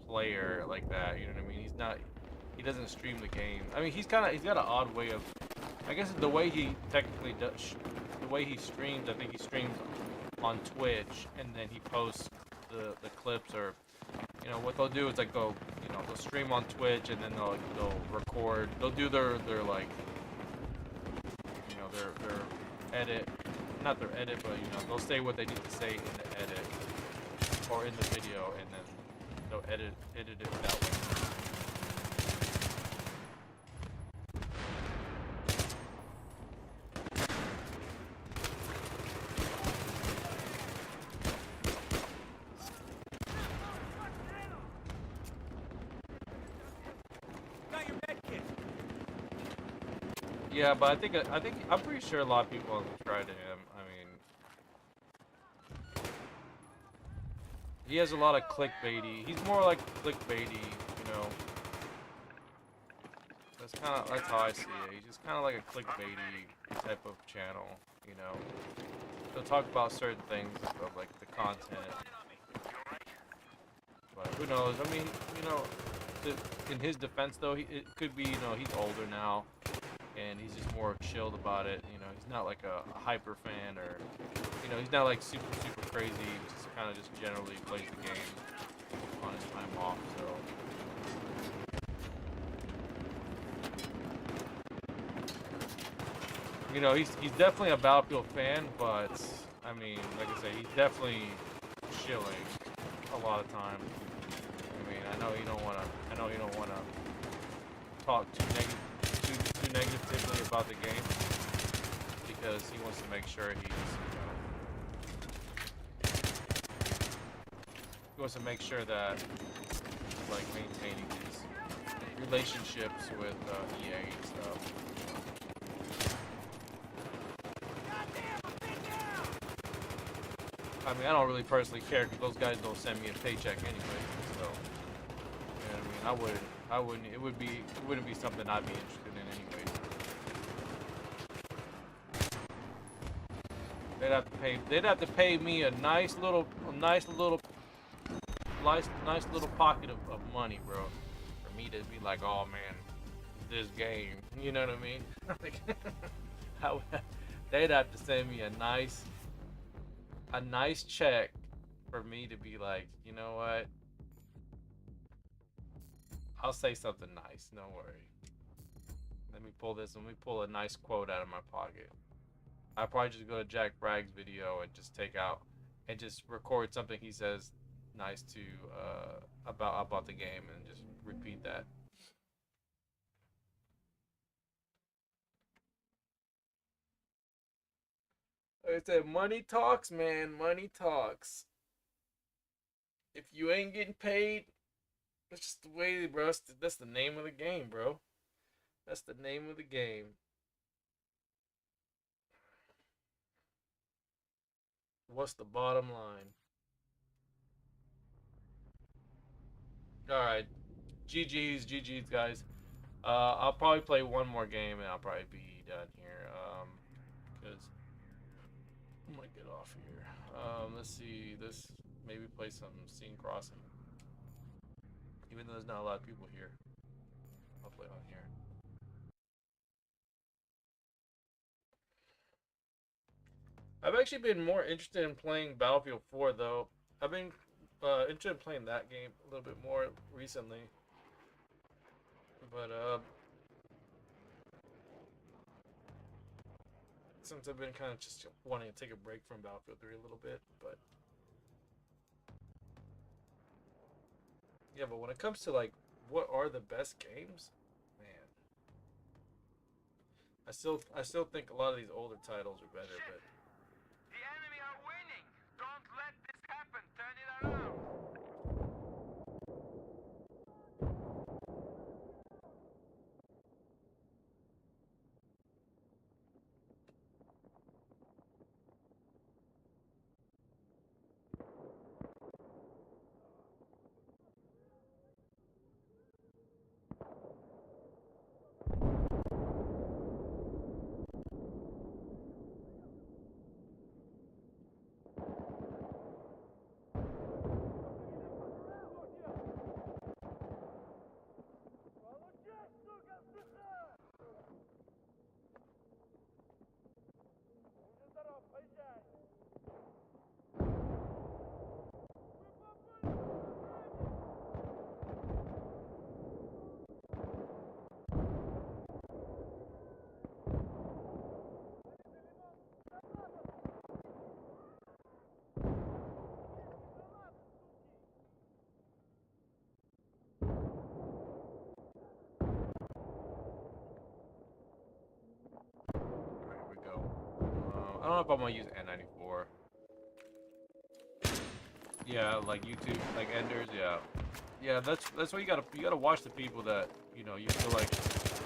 player like that. You know what I mean? He doesn't stream the game. I mean, he's got an odd way of, I guess the way he technically does, the way he streams. I think he streams on Twitch and then he posts the clips, or you know what they'll do is like they'll stream on Twitch and then they'll record. They'll do their like, you know, their edit, not their edit, but you know they'll say what they need to say in the edit or in the video, and then they'll edit it that way. Got your med kit. Yeah, but I think I'm pretty sure a lot of people unsubscribe to him. I mean, he has a lot of clickbaity. He's more like clickbaity, you know. That's how I see it. He's just kind of like a clickbaity type of channel, you know. He'll talk about certain things of like the content, but who knows? I mean, you know, in his defense though, it could be, you know, he's older now, and he's just more chilled about it. You know, he's not like a hyper fan, or you know, he's not like super crazy. He's just kind of just generally plays the game on his time off. So. You know, he's definitely a Battlefield fan, but I mean, like I say, he's definitely shilling a lot of time. I mean, I know you don't wanna talk too negatively about the game, because he wants to make sure he's, you know, he wants to make sure that he's like maintaining his relationships with EA and stuff. I mean, I don't really personally care because those guys don't send me a paycheck anyway. So, you know what I mean? I wouldn't. It wouldn't be something I'd be interested in anyway. They'd have to pay me a nice little pocket of money, bro, for me to be like, oh man, this game. You know what I mean? Like, they'd have to send me a nice check for me to be like, you know what? I'll say something nice. Don't worry. Let me pull a nice quote out of my pocket. I'll probably just go to Jack Bragg's video and just just record something he says nice to about the game and just repeat that. I said, money talks, man. Money talks. If you ain't getting paid, that's just the way, bro. That's the name of the game, bro. That's the name of the game. What's the bottom line? Alright. GG's, guys. I'll probably play one more game and I'll probably be done here. Because I'm gonna get off here. Let's see. Maybe play some Scene Crossing. Even though there's not a lot of people here, I'll play on here. I've actually been more interested in playing Battlefield 4 though. I've been interested in playing that game a little bit more recently. But since I've been kind of just wanting to take a break from Battlefield 3 a little bit, but yeah, but when it comes to like what are the best games, man, I still think a lot of these older titles are better, but The enemy are winning. Don't let this happen. Turn it around. don't know if I'm gonna use N94. Yeah, like YouTube, like Enders, yeah. Yeah, that's what you gotta watch the people that, you know, you feel like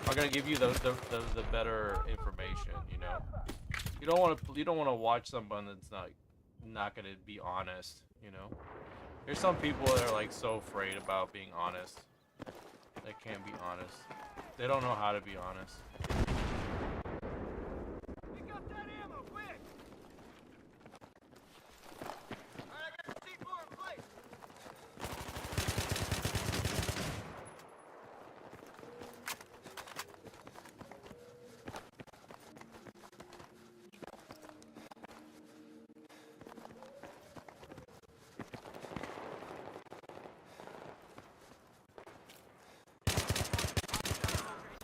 are gonna give you the better information, you know. You don't wanna watch someone that's not gonna be honest, you know. There's some people that are like so afraid about being honest. They can't be honest. They don't know how to be honest. Pick up that ammo, quick! Alright, I got the C4 in place.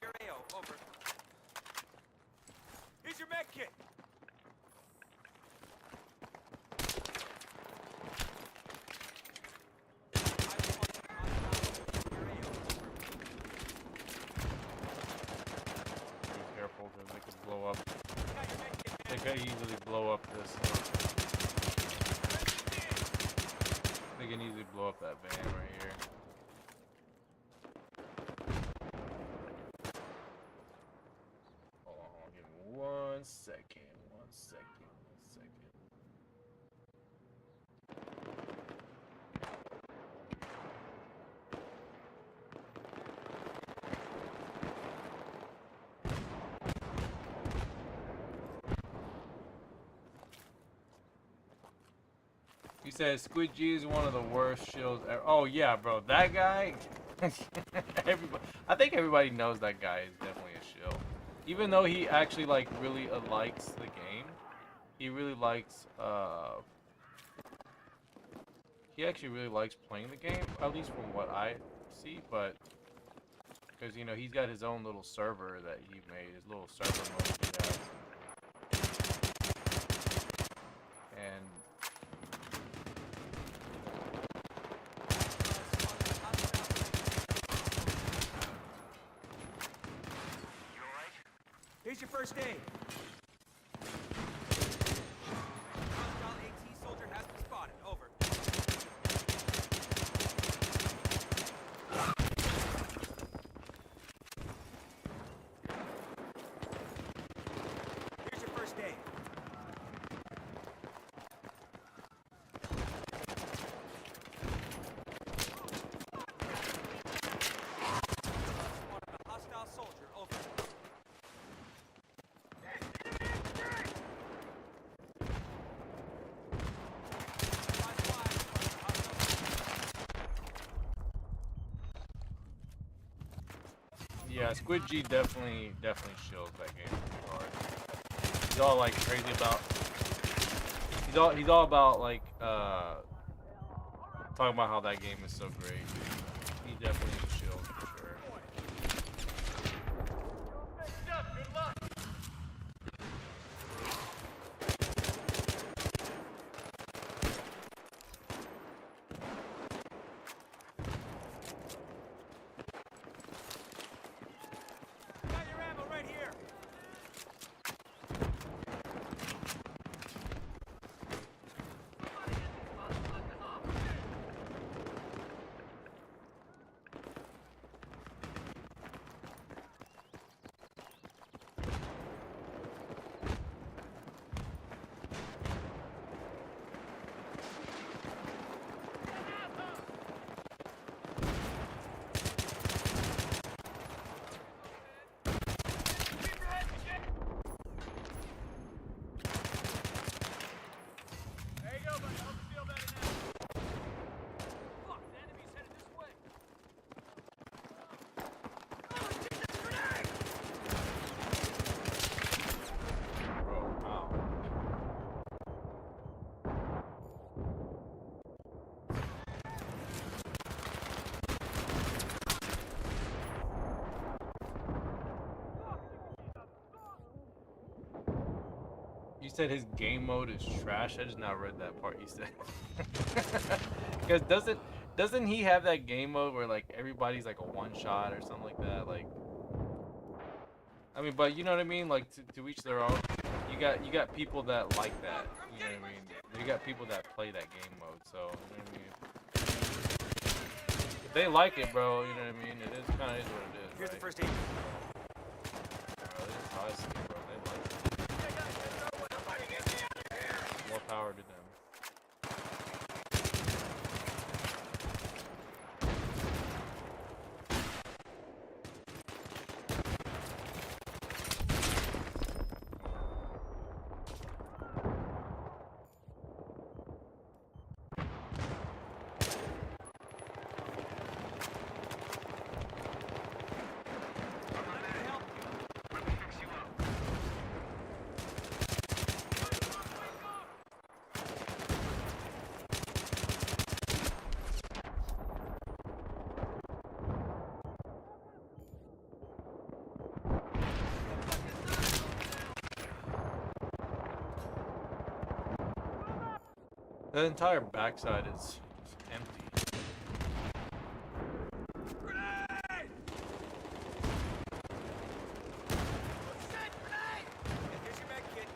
Your AO, over. Here's your med kit. Be careful because they could blow up. They could easily blow up this. They can easily blow up that van right here. Hold on, give me 1 second. 1 second. 1 second. He says Squid G is one of the worst shields ever. Oh yeah, bro, that guy. Everybody, I think everybody knows that guy is definitely a shield. Even though he actually like really likes the game, he really likes he actually really likes playing the game, at least from what I see. But because you know he's got his own little server that he made, his little server mode he has, and. Here's your first aid. Hostile AT soldier has been spotted. Over. Here's your first aid. Spotted a hostile soldier. Over. Yeah, Squid G definitely shields that game pretty hard. He's all like crazy about. He's all about like talking about how that game is so great. He definitely shields for sure. Good luck! Got your ammo right here. There you go, buddy. I hope you feel better now. Fuck, the enemy's headed this way. Oh, Jesus, grenade! Bro, wow. You said his game mode is trash. I just now read that part you said. Because doesn't he have that game mode where like everybody's like a one shot or something like that? Like, I mean, but you know what I mean? Like to each their own. you got people that like that. You know what I mean? You got people that play that game mode. So you know what I mean? If they like it, bro, you know what I mean? It is kind of is what it is. Here's the right? first aid. Bro, this is how I see it, bro. They like it. More power to them. The entire backside is empty. Here's your med kit.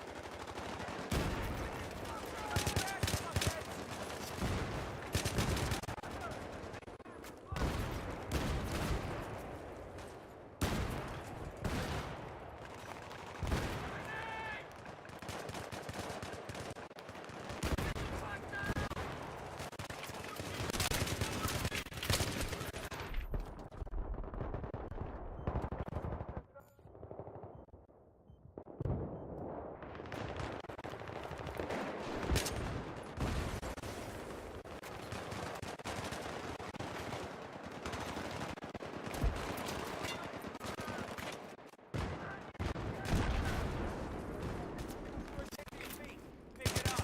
Pick it up.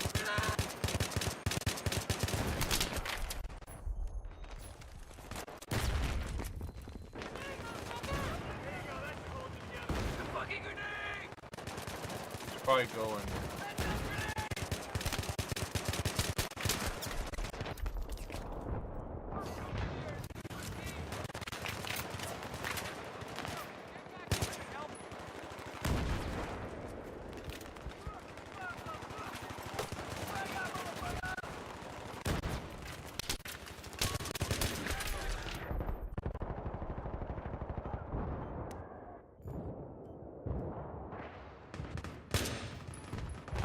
Probably going.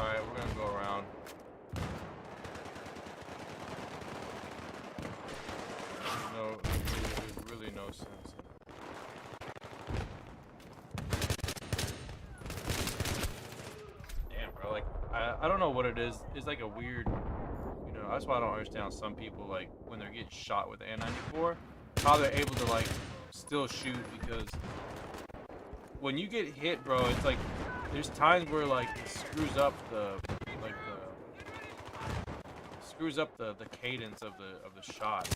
Alright, we're gonna go around. No, there's really no sense. Damn, bro, like, I don't know what it is. It's like a weird, you know, that's why I don't understand how some people, like, when they're getting shot with the N94, how they're able to, like, still shoot, because when you get hit, bro, it's like, there's times where like it screws up the cadence of the shot.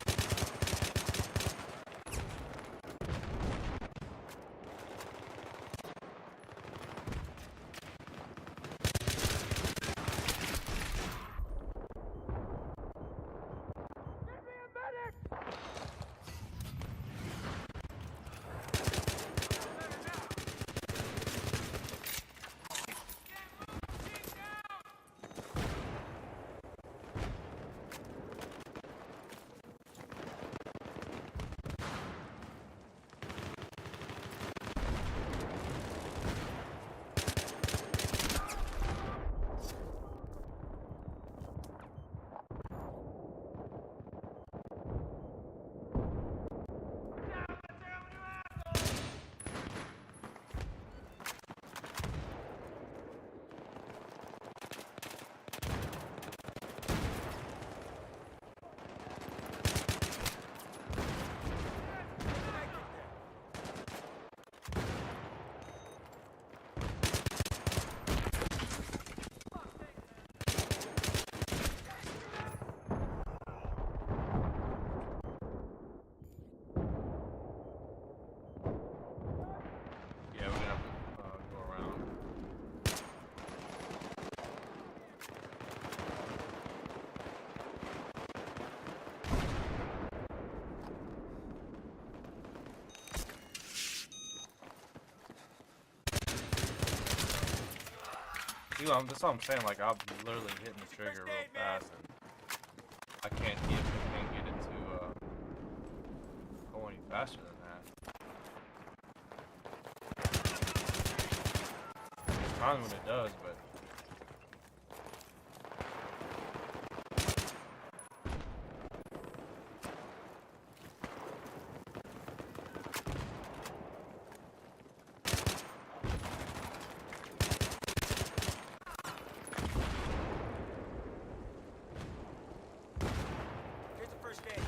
Dude, that's what I'm saying. Like, I'm literally hitting the trigger real fast, and I can't get it to go any faster than that. There's times when it does, but. Here's the first aid.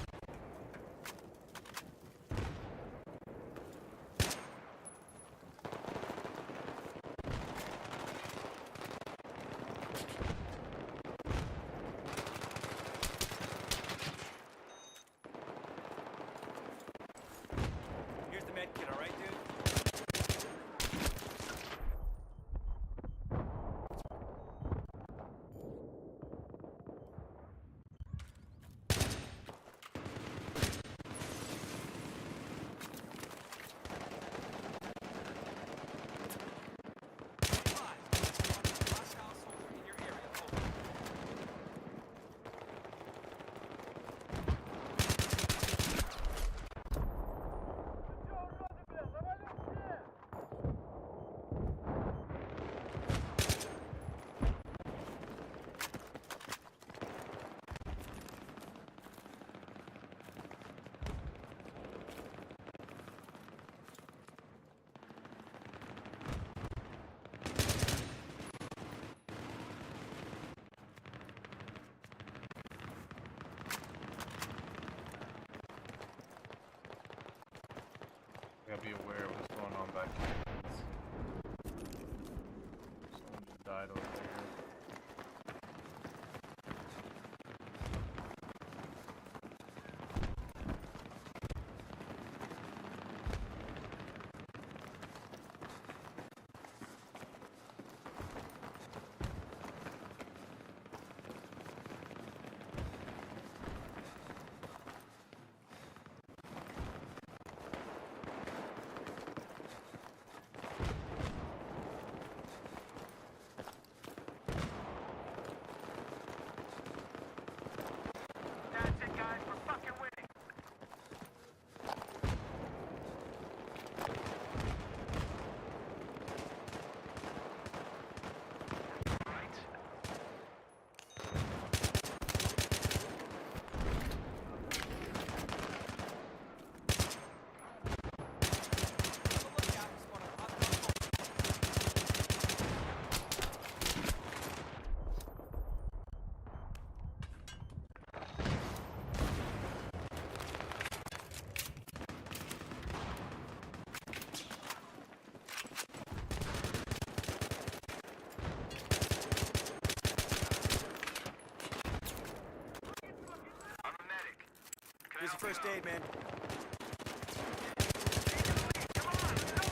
Here's the med kit, all right, dude? Hostile soldier in your area. Over. Gotta be aware of what's going on back here. Someone just died over there. That's it, guys. We're fucking winning. Right. Have a look out. It's one of the hostile soldiers. I'm a medic. Can I Here's the help you first out? aid, man. Come on, let's go.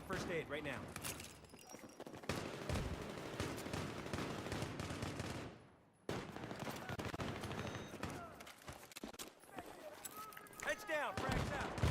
that first aid right now. Heads down, frags out.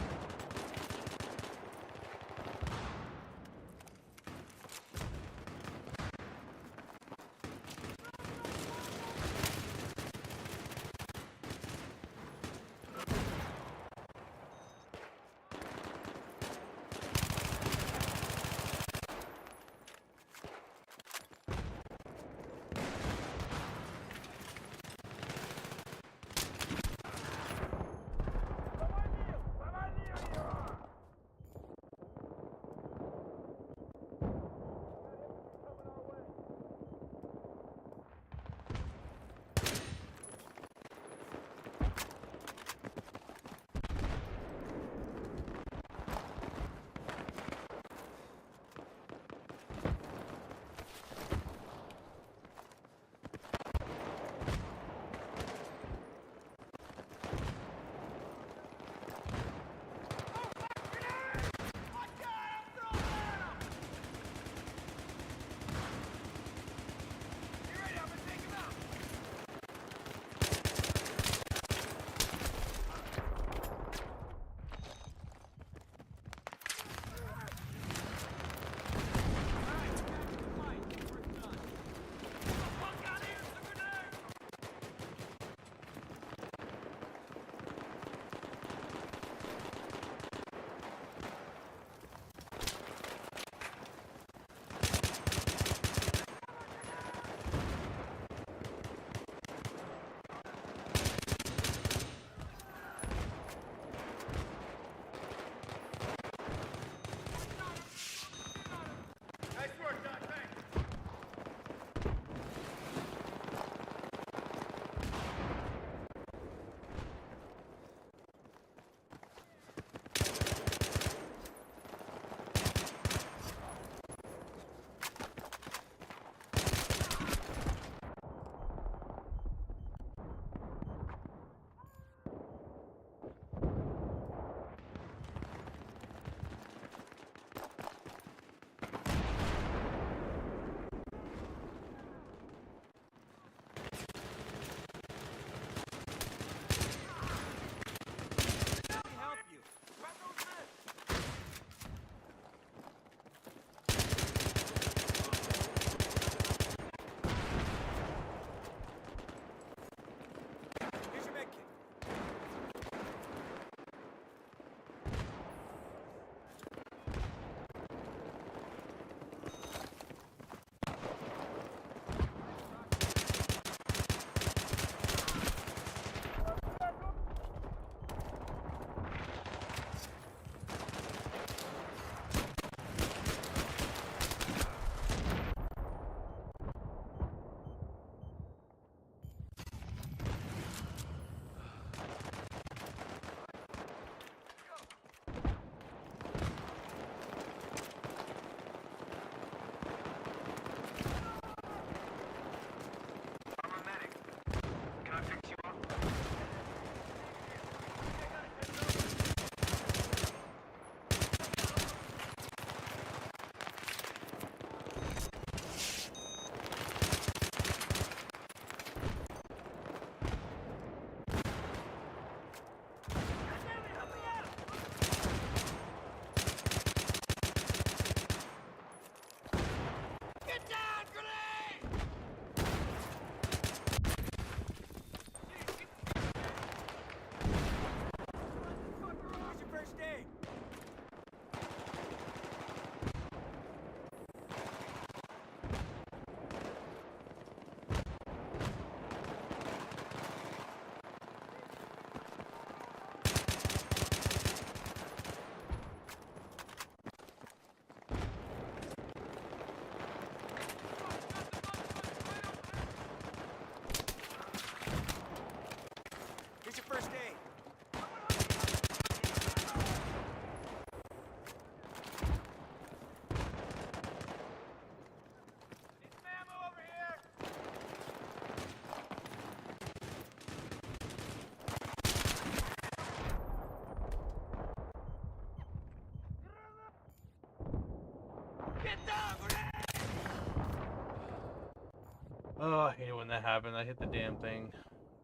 Oh, I hate it when that happens. I hit the damn thing.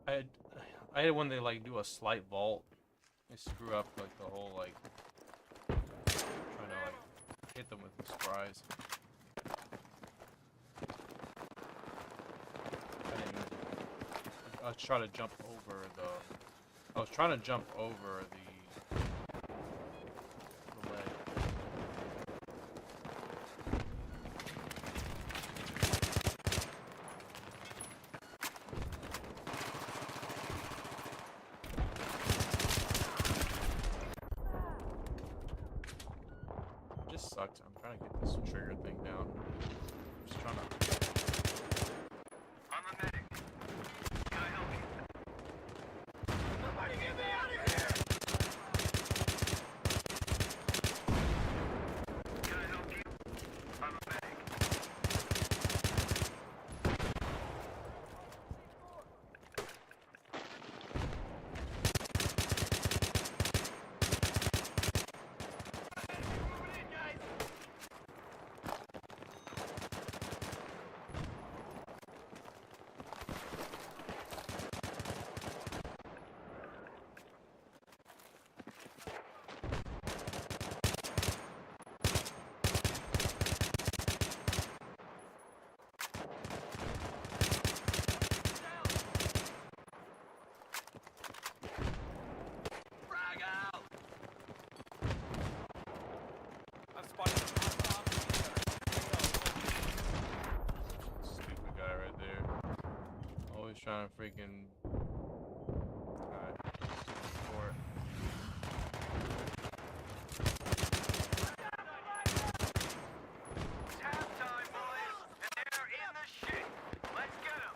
I hate it when they like do a slight vault. They screw up like the whole like trying to like hit them with the surprise. I was trying to jump over the. I was trying to jump over the ledge. It just sucks. I'm trying to get this trigger thing down. I'm just trying to. I'm a medic. Can I help you? Somebody get me out of here! Can I help you? I'm a medic. Frag out! I've spotted a compound Stupid guy right there. Always trying to freaking. Alright. For it. It's halftime, boys, and they're in the shit. Let's get 'em.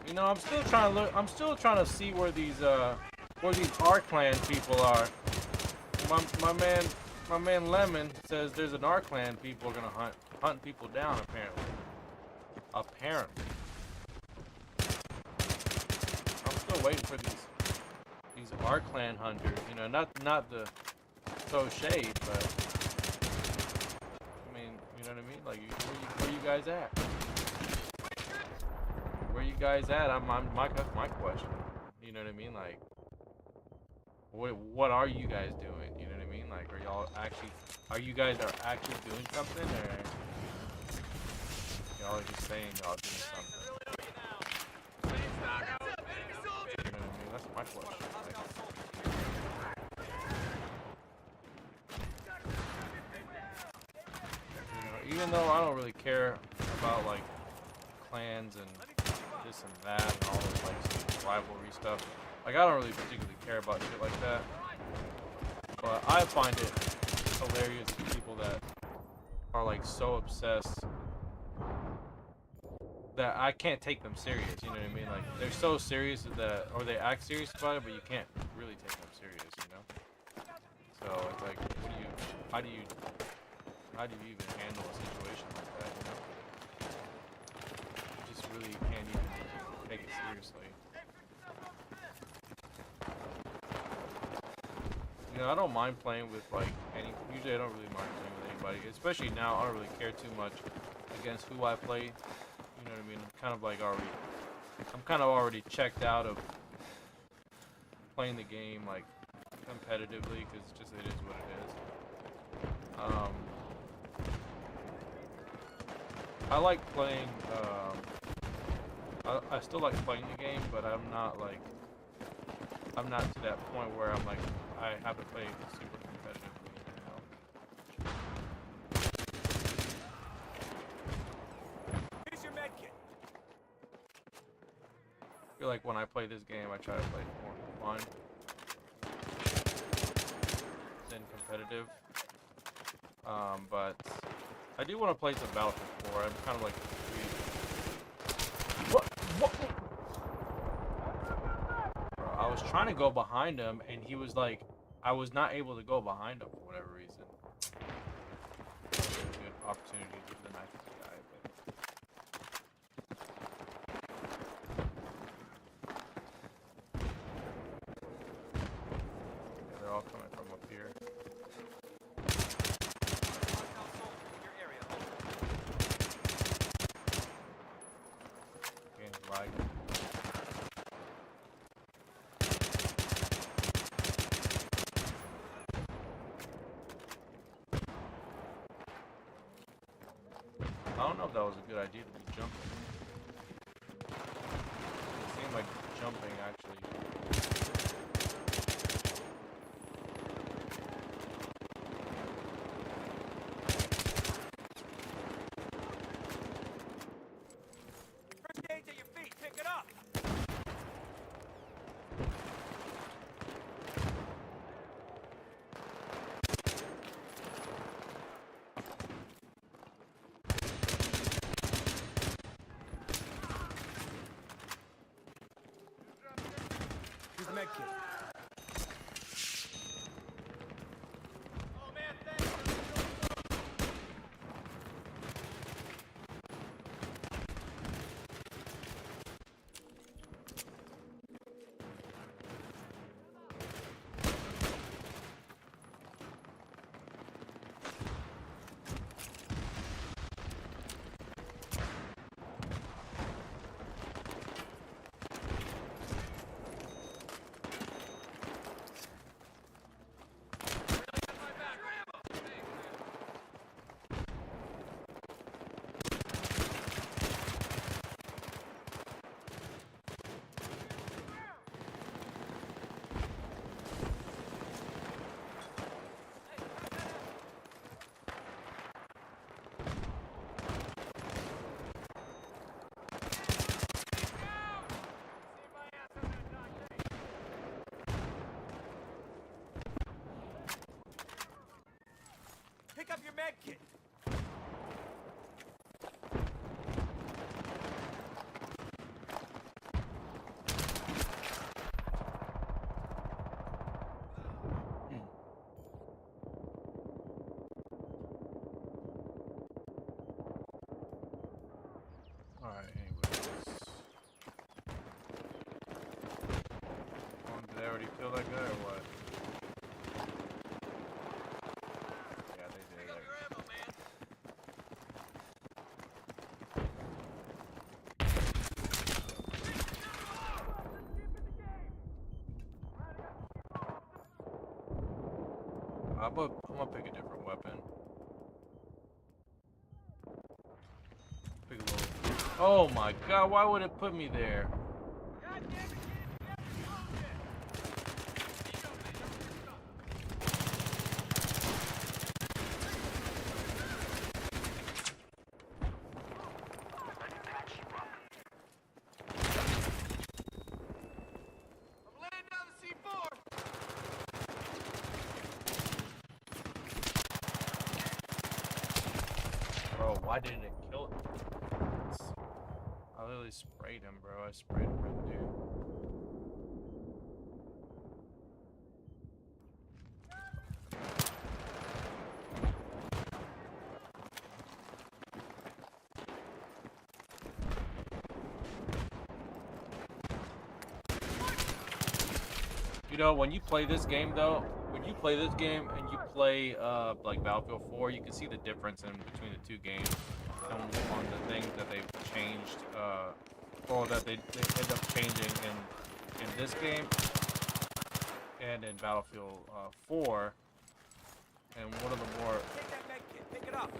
You know, I'm still trying to look. I'm still trying to see where these R Clan people are. My man Lemon says there's an R Clan people are gonna hunt people down. Apparently. I'm still waiting for these R Clan hunters. You know, not the throw shade, but I mean, you know what I mean? Like, where you guys at? Where you guys at? That's my question. You know what I mean? Like, what are you guys doing? You know what I mean? Like, are you guys actually doing something, or y'all are just saying y'all doing something? You know what I mean? That's my question. You know, even though I don't really care about like clans and this and that and all this like stupid rivalry stuff. Like, I don't really particularly care about shit like that. But I find it hilarious to people that are like so obsessed that I can't take them serious, you know what I mean? Like, they're so serious that, or they act serious about it, but you can't really take them serious, you know? So it's like, how do you even handle a situation like that, you know? You just really can't even take it seriously. You know, I don't mind playing with like usually I don't really mind playing with anybody, especially now. I don't really care too much against who I play. You know what I mean? I'm kind of already checked out of playing the game like competitively, because it is what it is. I like playing. I still like playing the game, but I'm not to that point where I'm like, I have to play super competitively, you know? Here's your med kit. I feel like when I play this game, I try to play more fun than competitive. But I do want to play some Battlefield 4. I'm kind of like, what? Bro, I was trying to go behind him, and he was like, I was not able to go behind him for whatever reason. Good opportunity to give the knife to the guy, but all coming from up here. Hostile soldier in your area. Game's lagging. I don't know if that was a good idea to be jumping. It seemed like jumping actually. First aid's at your feet. Pick it up. Here's the med kit. Oh man, thanks. Pick up your med kit. Alright, anyways. Did they already kill that guy or what? Yeah, they did. Pick up your ammo, man. I'm gonna pick a different weapon. Pick a little. Oh my god, why would it put me there? God damn it, kid. You have to close it. You don't Let's patch you up. I'm laying down the C4. Bro, why didn't it kill it? I literally sprayed him, bro. I sprayed him right there. You know, when you play this game, though, when you play this game and you play like Battlefield 4, you can see the difference in between the two games on the things that they've changed, or that they end up changing in this game and in Battlefield 4. And one of the more Take that med kit. Pick it up.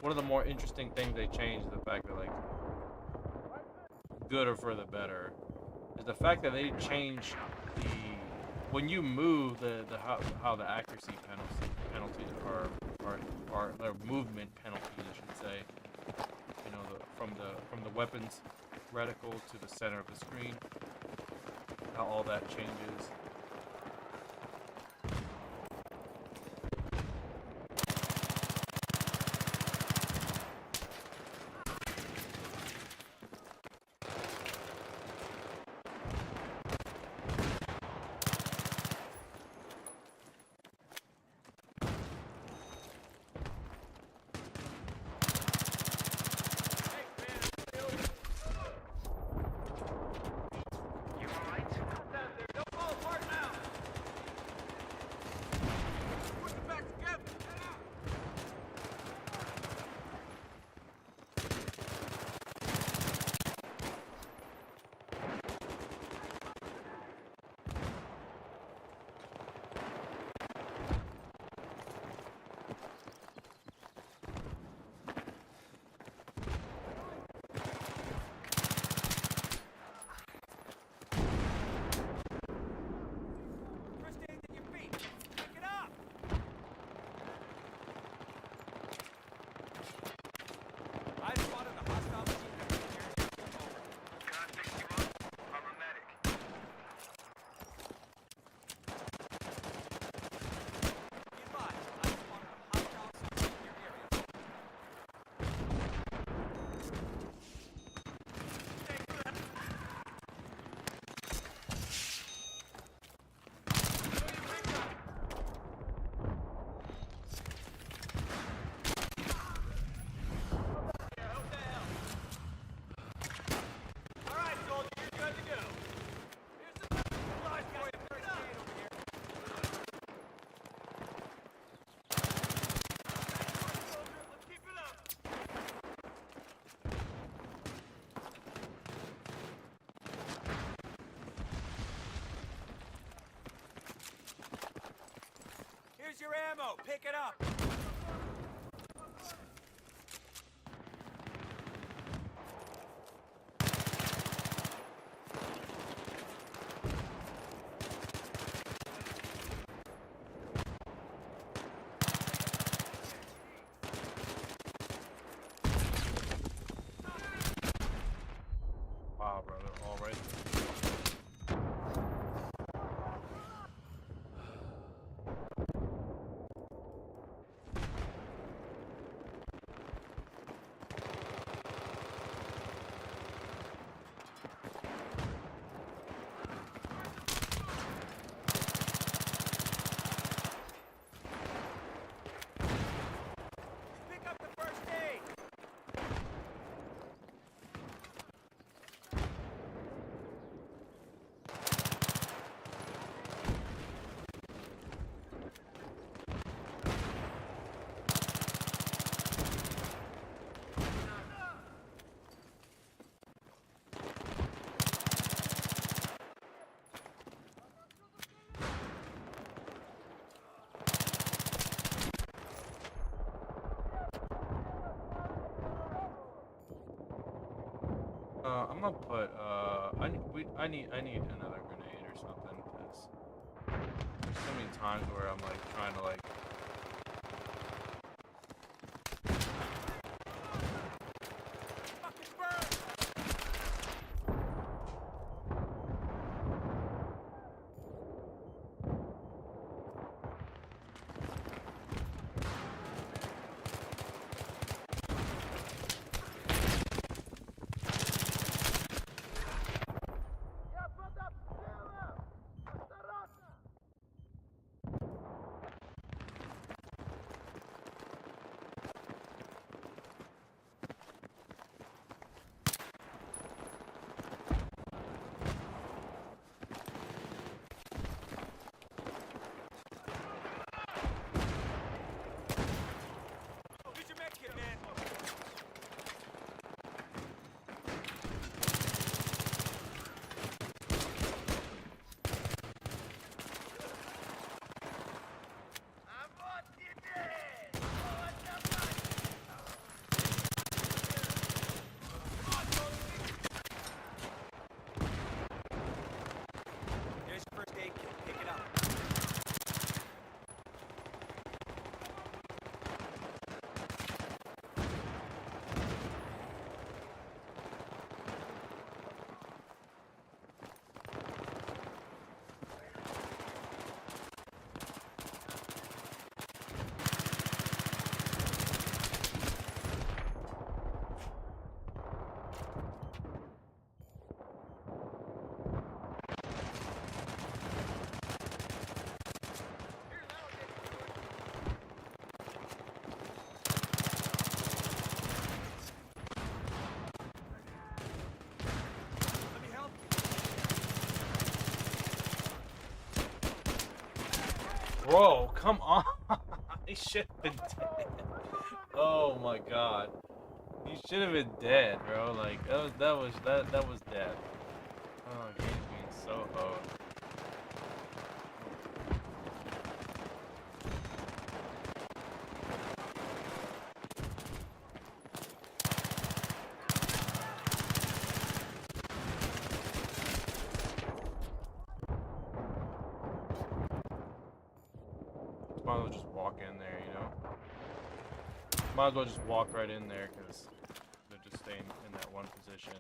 one of the more interesting things they changed is the fact that, like, good or for the better, is the fact that they changed the when you move how the accuracy penalties are their movement penalties, I should say. You know, from the weapons reticle to the center of the screen, how all that changes. You alright? Don't fall apart. ammo. Pick it up. Wow, bro, they're all right. Pick up the first aid. I'm gonna put I need another grenade or something because there's so many times where I'm like trying to like Fucking burn. Use your med kit, man. Here's your first aid kit. Pick it up. Let me help you. bro, come on. He should have been dead. Oh my god. He should have been dead, bro. Like that was dead. Oh, he's being so old. Might as well just walk in there, you know? Might as well just walk right in there because they're just staying in that one position.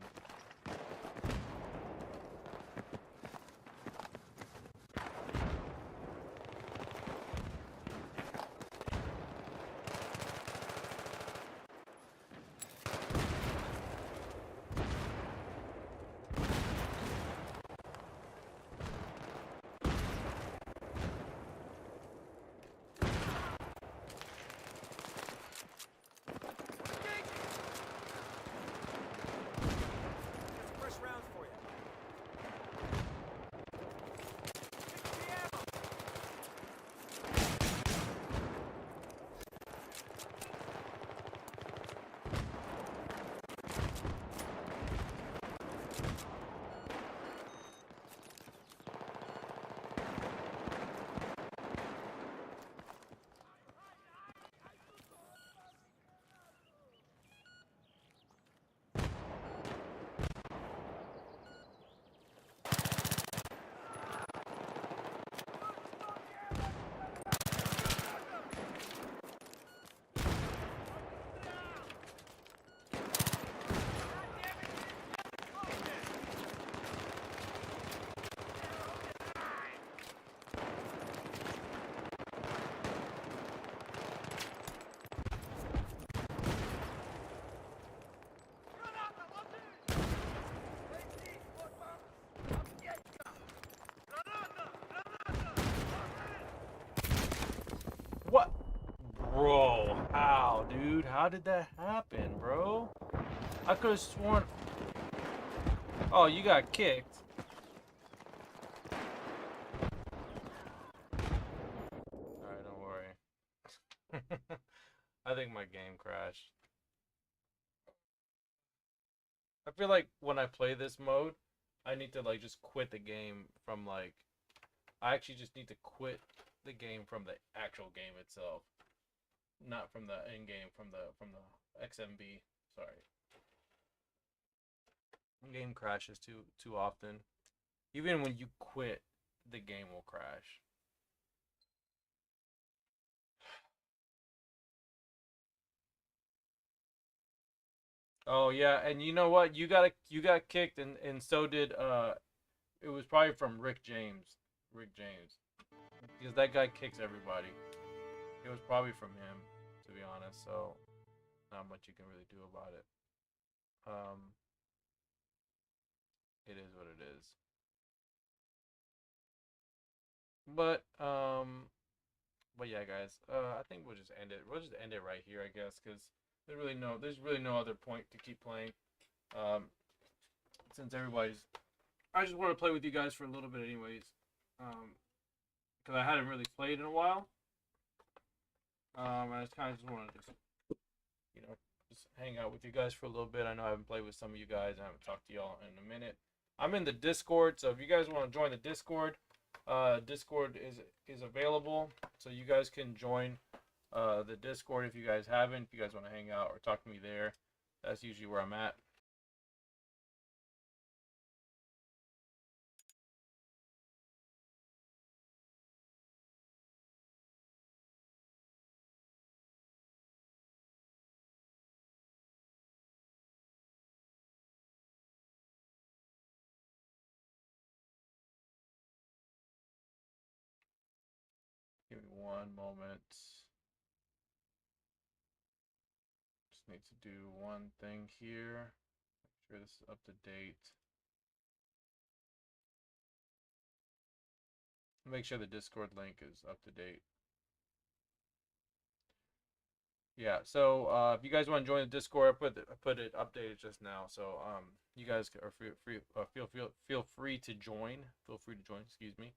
What? Bro, how, dude? How did that happen, bro? I could have sworn. Oh, you got kicked. Alright, don't worry. I think my game crashed. I feel like when I play this mode, I need to like just quit the game from like. I actually just need to quit the game from the actual game itself, not from the end game, from the XMB. Sorry. Game crashes too often. Even when you quit, the game will crash. Oh yeah, and you know what? You got kicked, and so did it was probably from Rick James. Rick James. Because that guy kicks everybody. It was probably from him, to be honest, so not much you can really do about it. It is what it is. But yeah, guys. I think we'll just end it. We'll just end it right here, I guess, because there's really no other point to keep playing. Um, since everybody's, I just want to play with you guys for a little bit, anyways. Because I hadn't really played in a while. I just kind of just want to just hang out with you guys for a little bit. I know I haven't played with some of you guys. I haven't talked to y'all in a minute. I'm in the Discord, so if you guys want to join the Discord, Discord is available, so you guys can join the Discord if you guys haven't. If you guys want to hang out or talk to me there, that's usually where I'm at. Give me one moment. Just need to do one thing here. Make sure this is up to date. Make sure the Discord link is up to date. Yeah, so if you guys want to join the Discord, I put it updated just now. So you guys are feel free to join. Feel free to join. Excuse me.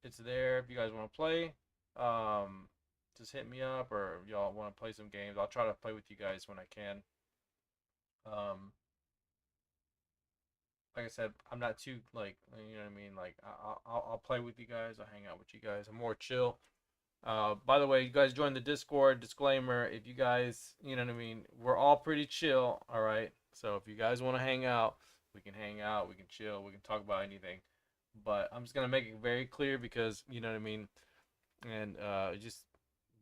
It's there if you guys want to play. Just hit me up, or y'all want to play some games. I'll try to play with you guys when I can. Like I said, I'm not too like, you know what I mean. Like I'll play with you guys. I'll hang out with you guys. I'm more chill. By the way, you guys join the Discord. Disclaimer: if you guys, you know what I mean, we're all pretty chill. All right. So if you guys want to hang out, we can hang out. We can chill. We can talk about anything. But I'm just gonna make it very clear because you know what I mean, and just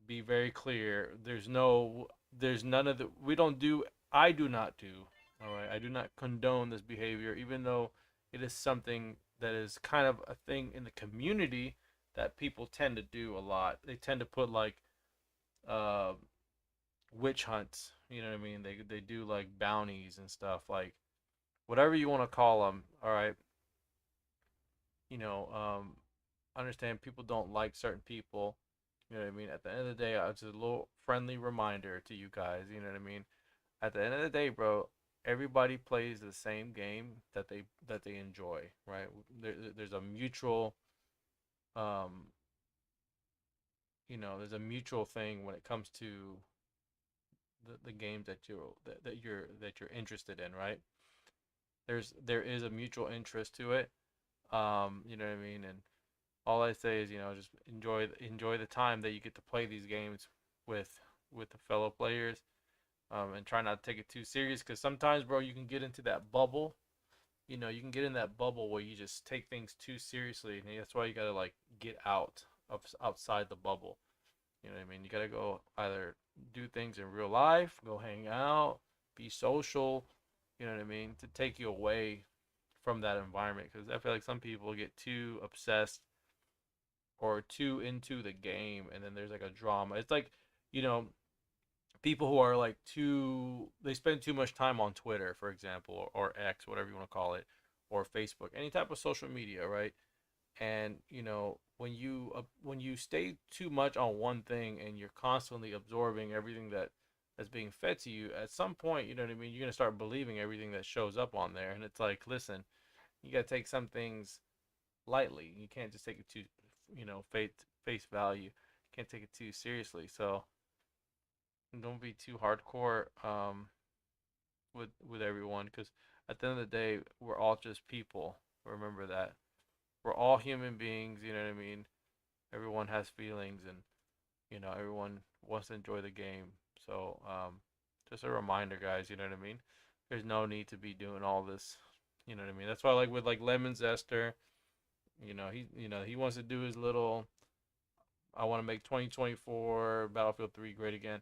be very clear. There's none of the. We don't do. I do not do. All right. I do not condone this behavior, even though it is something that is kind of a thing in the community that people tend to do a lot. They tend to put like uh, witch hunts. You know what I mean? They do like bounties and stuff, like whatever you want to call them. All right. You know, understand people don't like certain people. You know what I mean? At the end of the day, it's a little friendly reminder to you guys. You know what I mean? At the end of the day, bro, everybody plays the same game that they enjoy, right? There's a mutual um there's a mutual thing when it comes to the games that you're interested in, right? There is a mutual interest to it. You know what I mean? And all I say is, just enjoy the time that you get to play these games with the fellow players, and try not to take it too serious, because sometimes, bro, you can get into that bubble. You can get in that bubble where you just take things too seriously, and that's why you gotta like get outside the bubble. You know what I mean? You gotta go either do things in real life, go hang out, be social. You know what I mean? To take you away from that environment, because I feel like some people get too obsessed or too into the game, and then there's like a drama. It's like, you know, people who are like they spend too much time on Twitter, for example, or X, whatever you want to call it, or Facebook, any type of social media, right? And you know, when you stay too much on one thing and you're constantly absorbing everything that's being fed to you, at some point, you know what I mean, you're gonna start believing everything that shows up on there. And it's like, listen, you gotta take some things lightly. You can't just take it too, you know, face value. You can't take it too seriously. So don't be too hardcore with everyone, because at the end of the day, we're all just people. Remember that. We're all human beings, you know what I mean? Everyone has feelings, and you know, everyone wants to enjoy the game. So just a reminder, guys, you know what I mean? There's no need to be doing all this, you know what I mean? That's why, like, with like Lemon Zester, he wants to do his little, I want to make 2024 Battlefield 3 great again.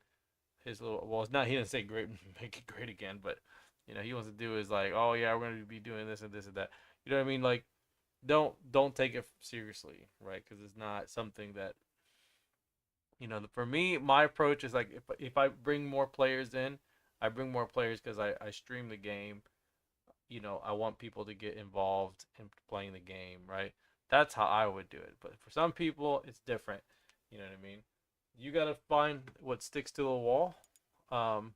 His little, well, it's not, he didn't say great, make it great again, but you know, he wants to do is like, oh yeah, we're going to be doing this and this and that. You know what I mean? Like, don't take it seriously, right? Because it's not something that, you know, for me, my approach is like, if I bring more players in, I bring more players because I stream the game. You know, I want people to get involved in playing the game, right? That's how I would do it. But for some people, it's different. You know what I mean? You gotta find what sticks to the wall. Um,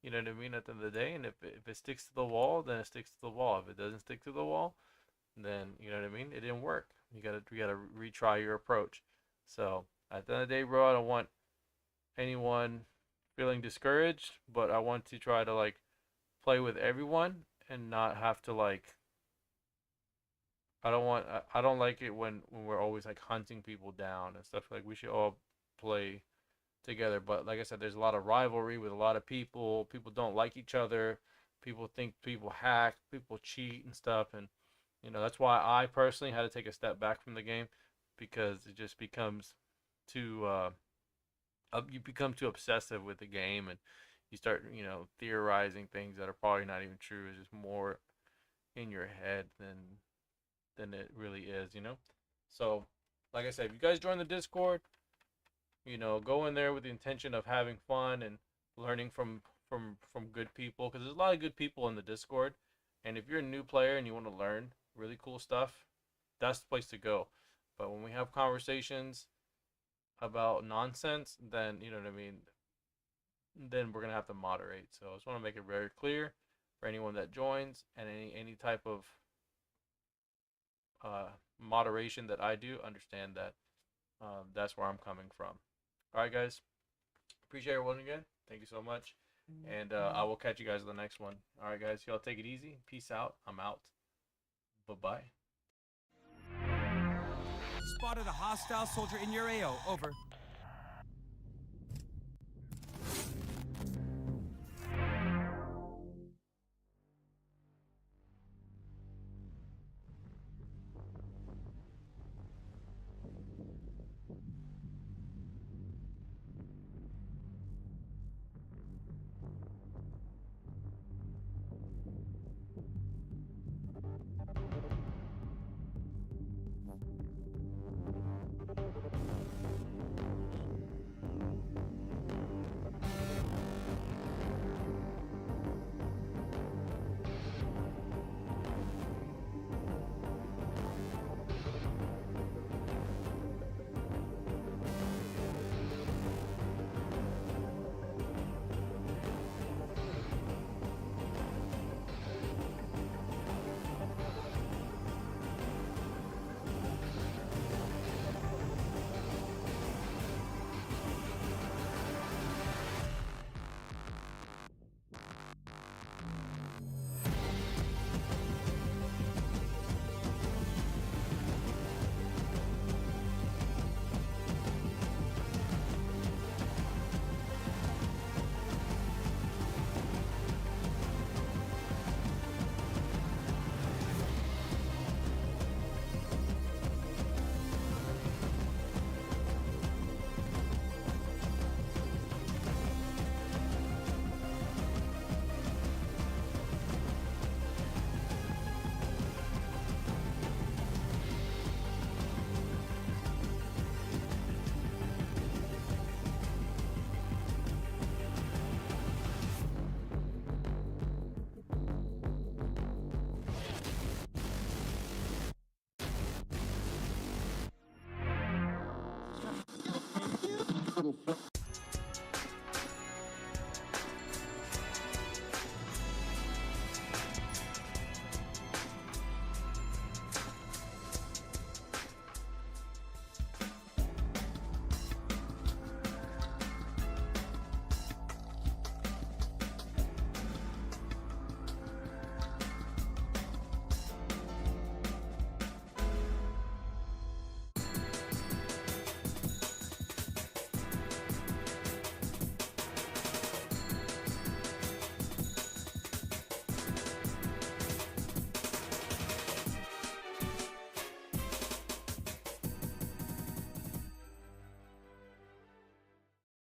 you know what I mean? At the end of the day, and if it sticks to the wall, then it sticks to the wall. If it doesn't stick to the wall, then you know what I mean. It didn't work. You gotta retry your approach. So at the end of the day, bro, I don't want anyone feeling discouraged, but I want to try to like play with everyone and not have to like. I don't like it when we're always like hunting people down and stuff. Like, we should all play together. But like I said, there's a lot of rivalry with a lot of people. People don't like each other. People think people hack, people cheat and stuff. And you know, that's why I personally had to take a step back from the game, because it just becomes too you become too obsessive with the game, and you start, you know, theorizing things that are probably not even true. It's just more in your head than it really is, you know. So like I said, if you guys join the Discord, you know, go in there with the intention of having fun and learning from good people, because there's a lot of good people in the Discord. And if you're a new player and you want to learn really cool stuff, that's the place to go. But when we have conversations about nonsense, then you know what I mean, then we're gonna have to moderate. So I just want to make it very clear for anyone that joins, and any type of moderation that I do, understand that that's where I'm coming from. All right, guys. Appreciate everyone again. Thank you so much. And I will catch you guys in the next one. All right, guys. Y'all take it easy. Peace out. I'm out. Bye-bye. Spotted a hostile soldier in your AO. Over.